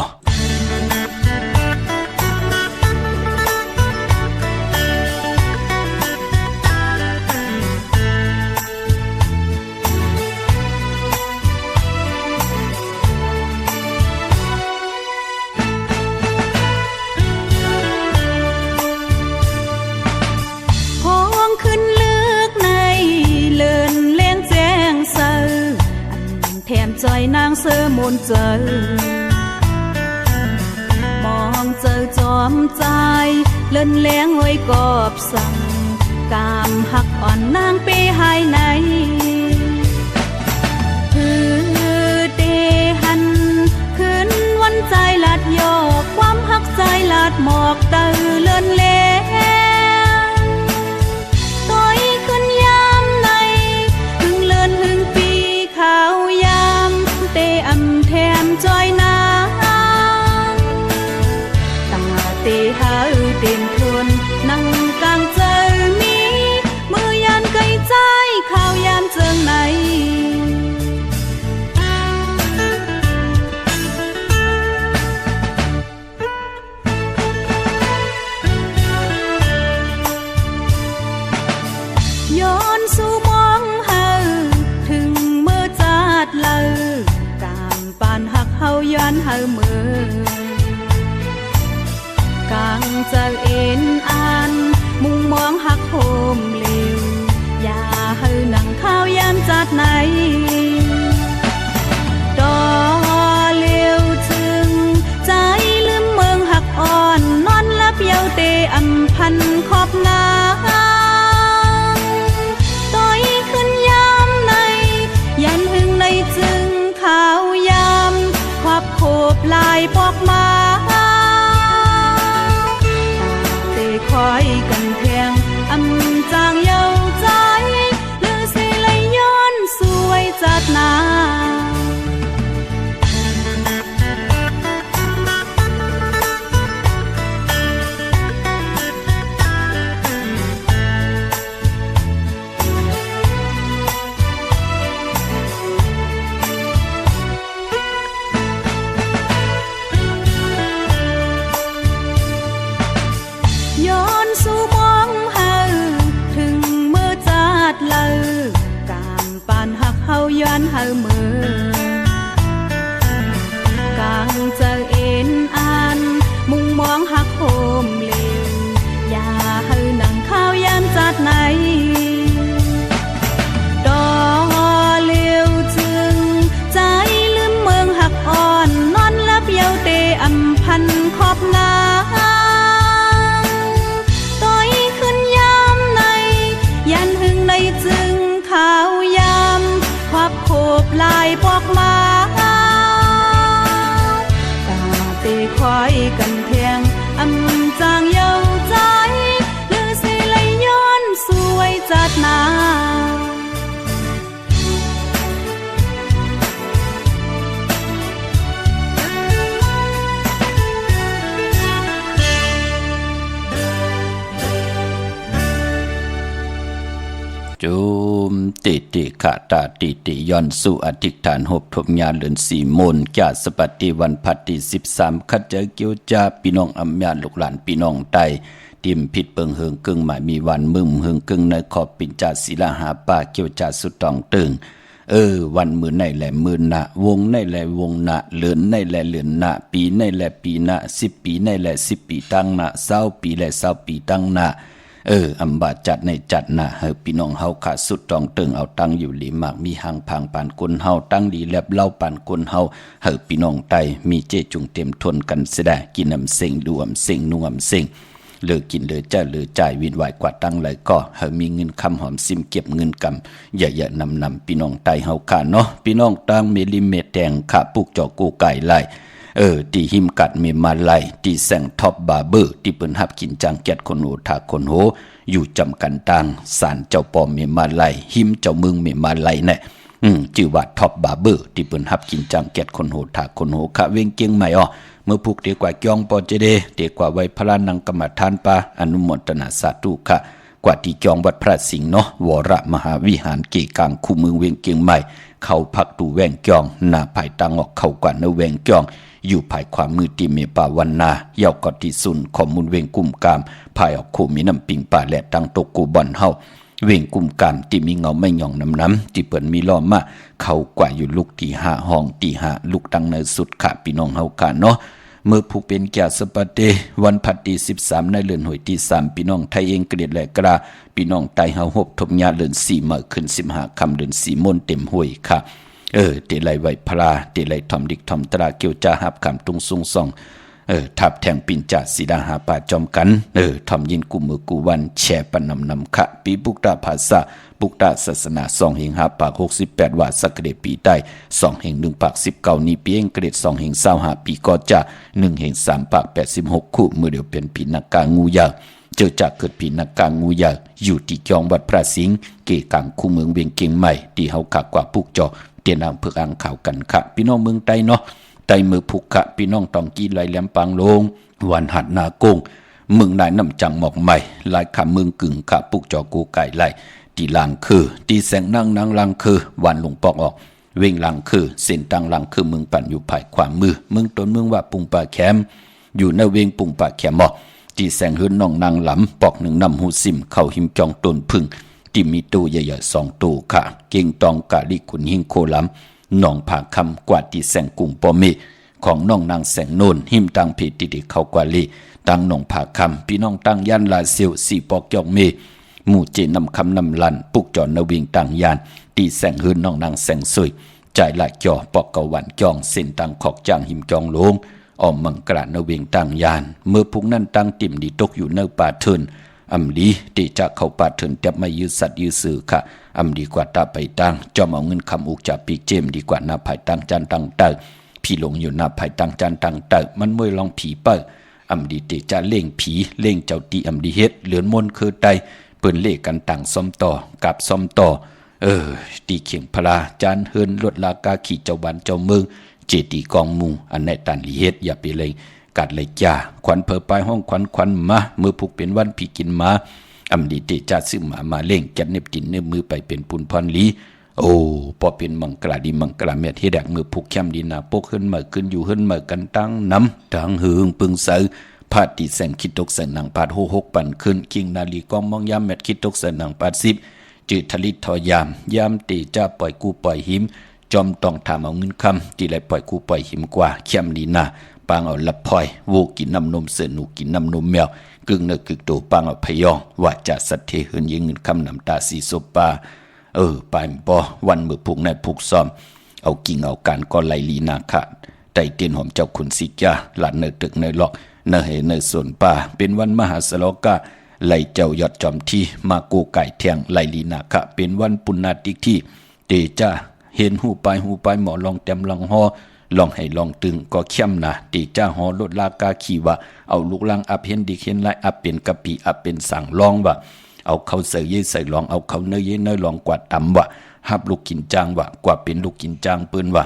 [SPEAKER 3] ใจนางเสือมนเจอมองเจอจอมใจเล่นแรงห้อยกอบสั่งกามหักอ่อนนางไปหายไหนคือเดหันขึ้นวันใจลาดยอกความหักใจลาดหมอกเตอเลื่อนแรงต้อยขึ้นยามในหึงเลื่อนหึงปีขาวยามเตอำแถมจอยนางตั้งเตหาเต็มทนนั่งกลางเจอมีมือยานไกลใจข้าวยามเจิงไหนย้อนสู่มองเฮาถึงเมื่อจัดเลอกามปานหักเฮาย้อนเฮาเมื่อกลางเจอเอ็นอ่านมุงมองหักโหมเร็วอย่าเฮานั่งข้าวยามจัดไหนดอเลี้ยวถึงใจลืมเมืองหักอ่อนนอนลับเยาเตอำพันขอบนาต้อยขึ้นยามในยันหึงในจึงข้าวยามขอบโคบลายปอกมาตาเตคอย
[SPEAKER 1] จุมติติขะตาติติย้อนสู่อธิษฐานหบทบญาเลือนสีมนจาสปฏิวันพัดที่13ขัดเจอเกี่ยวจาพี่น้องอำญาลูกหลานพี่น้องไตติมผิดเปิงเฮิงกึ่งหมายมีวันมึมเฮิงกึ่งในขอบปิญจาศิลาหาป่าเกี่ยวจาสุดตองตึงวันมือในแหละมือหนะวงในแหละวงหนะเลือนในแหละเลือนหนะปีในแหละปีหนะ10 ปีในแหละ10 ปีตั้งหนะ20 ปีแหละ20 ปีตั้งหนะอัมบาจัดในจัดนะพี่น้องเฮาขาดสุดตองตึงเอาตั้งอยู่หลีมากมีหางพังปานคนเฮาตั้งดีแลบเล่าปานคนเฮาพี่น้องไตมีเจจุงเต็มทนกันเสดกินอำเซ็งดูอำเซ็งนุ่งอำเซ็งเลือกินเลือจ่ายเลือจ่ายวินไหวกว่าตั้งเลยก็มีเงินคำหอมซิมเก็บเงินกำอย่าๆนำพี่น้องไตเฮาขาเนาะพี่น้องตั้งเมลิเมตแดงขาปุกจอกูไก่ไล่ที่หิมกัดเมมาไลที่แสงท็อปบาร์เบอร์ที่เปิ้นหับกินจังแกดคนโหทาคนโหอยู่จำกันตังศาลเจ้าปอมเมมาไลหิมเจ้าเมืองเมมาไลเนี่ยชื่อว่าท็อปบาร์เบอร์ที่เปิ้นหับกินจังแกดคนโหทาคนโหคะเวงเกียงใหม่เมื่อผูกเดีกว่าจองปอเจเดเดีกว่าไว้พระนังกรรมฐานปาอนุโมทนาสาธุค่ะกว่าที่จองวัดพระสิงห์เนาะวรมหาวิหารเกกางคู่เมืองเวียงเกียงใหม่เข้าพักตูแวงจองหน้าภายตังออกเข้ากว่าเนแวงจองอยู่ภายความมือตีเมปาวันนาเยาวกอที่สุนข้อมูลเวงกุมกามภายออกคู่มีน้ำปิงป่าและตังตกกูบ่อนเฮาเวงกุมกามที่มีเงาไม่หย่องน้ำที่เปิ่นมีล้อมมาเข้ากว่าอยู่ลูกที่5ห้องที่5ลูกตังในสุดค่ะพี่น้องเฮาค่ะเนาะเมื่อผู้เป็นแก่สปเตวันพัดที่13ในเดือนหวยที่3พี่น้องไทยเองเกลียดและกราพี่น้องไตเฮาหบทบญาเดือน4มื้อขึ้น15ค่ำเดือน4มนเต็มห้วยค่ะเตไลไว้พลาเตไลทอมดิกทอมตราเกี่ยวจาหับคำตุงซุงซองทับแทงปิ่นจ่าสีดาหาป่าจอมกันทอมยินกุมือกูวันแช่ปันนำคะปีปุกตาภาษาปุกตาศาสนา2 แห่งหาปาก68ว่าสักเดปีใต้2 แห่ง1ปาก19นี้ปีเองเกรด2 แห่ง25ปีก็จะ1 แห่ง3ปาก86คู่มือเดียวเป็นปีนักกางูยาวเจอจากเกิดปีนักกางูยาวอยู่ที่จองวัดพระสิงห์เกกังคู่เมืองเวียงเกียงใหม่ที่เฮาขากว่าปุกจอเตียนางเพื่ออ่างข่าวกันค่ะพี่น้องเมืองใต้เนาะใต้มือผูกขะพี่น้องตองกีไหลแหลมปางลงวันหัดนากงเมืองนายน้ำจังหมอกใหม่ลายขาเมืองกึ่งขะปุกจอกูไก่ไหลตีลางคือตีแสงนั่งลางคือวันลงปอกออกเว่งลางคือเส้นตังลางคือเมืองปั่นอยู่ภายขวามือเมืองต้นเมืองว่าปุงป่าแคมอยู่ในเวงปุงป่าแคมตีแสงหืนน้องนางหลำปอก1นำหูซิมเข้าหิมจองต้นพึ่งที่มีตู้ใหญ่ๆ2ตู้ค่ะเก่งตองกะลิขุนหิงโคลำน้องผาคำกว่าที่แสงกุ่งปอเมของน้องนางแสงโนนหิมตังเพติดิเขากว่าลีตังน้องผาคำพี่น้องตังยันลาเซียวสีปอกจอกเมหมู่เจนำคำนำลันปุกจอนาวิงตังยานตีแสงหืนน้องนางแสงสวยใจหลายจอปอกกะวันจองเส้นตังขอกจางหิมจองลงออมมังกระนาวิงตังยานเมื่อพุกนั้นตังติ่มดีตกอยู่เนื้อป่าเทินอำลีที่จะเข้าป่าเถินแต่ไม่ยืดสัตว์ยืดสื่อค่ะอำดีกว่าตาไปตั้งจอมเอาเงินคำอุกจากปีเจมดีกว่าหน้าภายตั้งจันตั้งเตอพี่หลงอยู่หน้าภายตั้งจันตั้งเตอมันมวยลองผีเปิ้อำดีที่จะเล่งผีเล่งเจ้าตีอำดีเฮ็ดเหลือนมนคือไตเปิ้นเล่กันต่างซ้อมต่อกับซ้อมต่อตีเขียงพลาจานเฮินลดลากาขี่เจ้าบ้านเจ้าเมืองเจตีกองมุงอันในตันลีเฮ็ดอย่าไปเลยกัดเลยจ้าขวัญเพอไปห้องขวัญมามือผูกเป็นวันพี่กินมาอำดีเตจ่าซื้อมาเล่งแกนเน็บตินเนื้อมือไปเป็นปุนพรลีโอ้พอเป็นมังกราดีมังกราเมียที่แดกมือผูกแคมดีนาปกขึ้นมาขึ้นอยู่ขึ้นมากันตั้งน้ำทางหึงปึงเสือพาดตีแสงคิดตกใส่หนังพาด6ปั่นขึ้นกิ่งนาลีกองมองยามแมดคิดตกใส่หนังพาด10จืดทลิตทอยามเตจ่าปล่อยกูปล่อยหิมจอมต้องถามเอาเงินคำที่ไรปล่อยกูปล่อยหิมกว่าแคมดีนาปางเอาละพอยโวกินน้ำนมเสือหนูกินน้ำนมแมวกึ่งเนื้อกึ่งโตปางเอาพยองว่าจะสัตเทเหินยิงเงินคำน้ำตาสีโซปาไปปอวันมือผูกในผูกซ้อมเอากิ่งเอาการก็ไลลีนาคะไตเตียนหอมเจ้าขุนสิกาหลานเนื้อตึกเนื้อหลอกเนื้อเหเนื้อส่วนป่าเป็นวันมหาสโลกาไลเจ้ายอดจอมที่มาโกไก่เทียงไลลีนาคะเป็นวันปุณณาติที่เตจ้าเห็นหูไปหมอลองเต็มลองหอลองให้ลองตึงก็เข้มนะตีจ้าหอลดลากาขี่ว่าเอาลูกลังอับเห็นดีเห็นไรอับเป็นกะปิอับเป็นสั่งลองว่าเอาเขาใส่เย่ใส่ลองเอาเขาเนยเนยลองกว่าต่ำว่าฮับลูกกินจางว่ากว่าเป็นลูกกินจางปืนว่า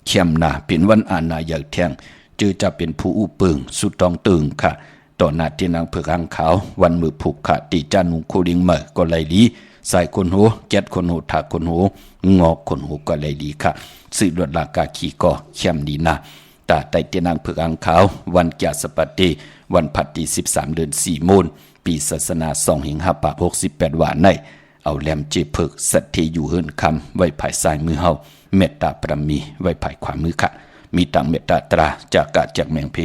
[SPEAKER 1] เข้มนะเป็นวันอาณาอยากแทงเจอจะเป็นผู้อู้ปึงสุดตองตึงค่ะ ต่อหน้าที่นางเผือกหางขาววันมือผูกขาดตีจานุงคูดิงเมอก็เลยดีใส่คนหูแก๊ดคนหูถากคนหูงอกคนหูก็เลยดีค่ะสื่อลวดลากาขีก็เข้มดีนะตาไตเตียนางเผือกหางขาววันแก่สปฏิวันพัดที่13เดือน4มูลปีศาสนา2568ว่าในเอาแหลมจีเผือกสัตย์ที่อยู่เฮินคำไว้ภายซ้ายมือเฮาเมตตาปรามีไว้ภายขวามือค่ะมีตังเมตตาตราจากกะจากแมงเพ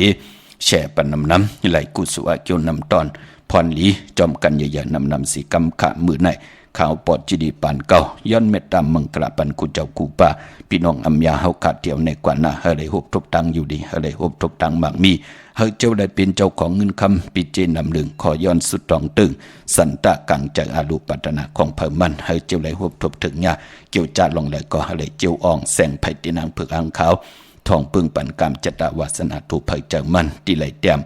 [SPEAKER 1] แช่ปันน้ำไหลกุศลเกี่ยวนำตอนพรลีจอมกันใหญ่ๆนำสีกำขะมือในข่าวปอดจีดีปานเก่าย้อนเมตตามังกระปันกุเจ้ากูป่าพี่น้องอัมยาเฮาขาดเดียวในกว่าหน้าเฮเลยฮบทบตังอยู่ดีเฮเลยฮบทบตังมากมีเฮเจ้าได้เป็นเจ้าของเงินคำปีเจนำลึงขอย้อนสุดตองตึงสันตะกังจากอาลูปัตนาของเพิ่มมันเฮเจ้าได้ฮบทบถึงญาเกี่ยวจาดลงเลยก็เฮเลยเจียวอ่องแสงไผ่ตีนางเผือกหางขาวทองปึงปันกามจตวาสนาถูกเผยจากมันที่ไหลแต้ม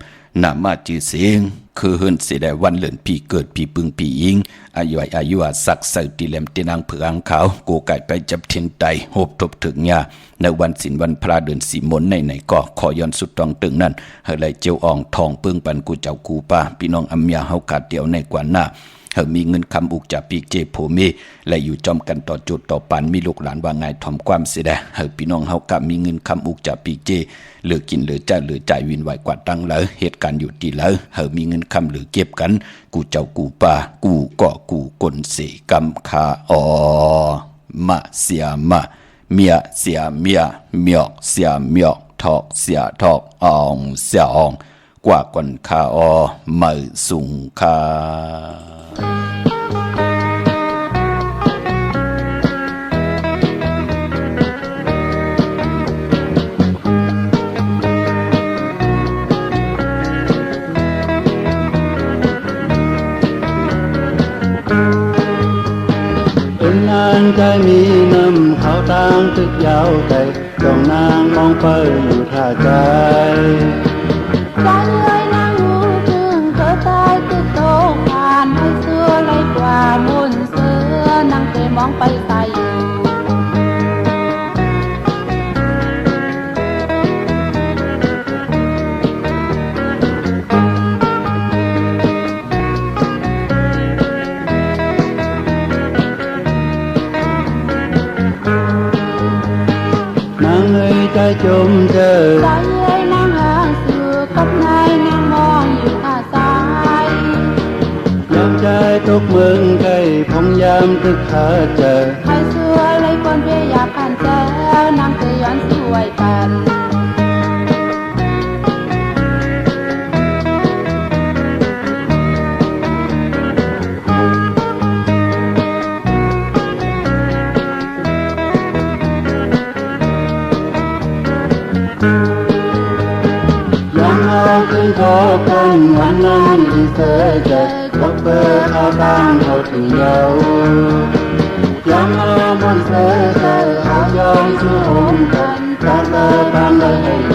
[SPEAKER 1] นามาจือเสียงคือเฮินเสียได้วันเลื่อนปีเกิดปีปึงปีอิงอายุสักเสาตีแหลมตีนางเผือกหางขาวกูไก่ไปจับเทียนไตโหบทบถึงญาในวันศิลวันพระเดือนสีมนในก็ขอย้อนสุดตองตึงนั้นเฮเลยเจียวอ่องทองปึงปันกูเจ้ากูป้าพี่น้องอัมยาเฮาขาดเดียวในกว่าหน้าเฮามีเงินคำอุกจากปีเจโพเมและอยู่จอมกันต่อจุดต่อปันมีลูกหลานว่าไงทอมความเสียได้เฮาพี่น้องเฮากับมีเงินคำอุกจากปีเจเหลือกินเหลือจ่ายวินไหวกว่าตั้งเลยเหตุการณ์อยู่ที่เลยเฮามีเงินคำเหลือเก็บกันกูเจ้ากูป่ากูก็กูกลเสกำคาอมาเสียมาเมียเสียเมียเมียกเสียเมียกทอกเสียทอกอองเสียอองกว่าก่อนคาอมือสูงคา
[SPEAKER 2] นานใจมีน้ำเขาต่างตึกยาวไกลดองนางมองไปอยู่ท่าใจ
[SPEAKER 3] ใจเลยนางหูจึงเธอตายตึกโตผ่านให้เสื้อไหลกว่ามุนเสื้อนางเคยมองไปใส่
[SPEAKER 2] ใจจมเจอ
[SPEAKER 3] ใจเอ้ยนางหางสื่อกับนายนางมองอยู่อาศัย
[SPEAKER 2] ยามใจตกเมืองไกลพงยามตึกขาเจอ
[SPEAKER 3] ใครเสื้อเลยคนเพียอยากผ่านแจ้วนางเคยย้อนสวยปัน
[SPEAKER 2] ขอกันวันนั้นที่เธอจะตกเบอร์เอาบ้างเขาถึงเยายังเอาบนเธอเอาย้อนสู่หงกันการเบอร์บ้างเลย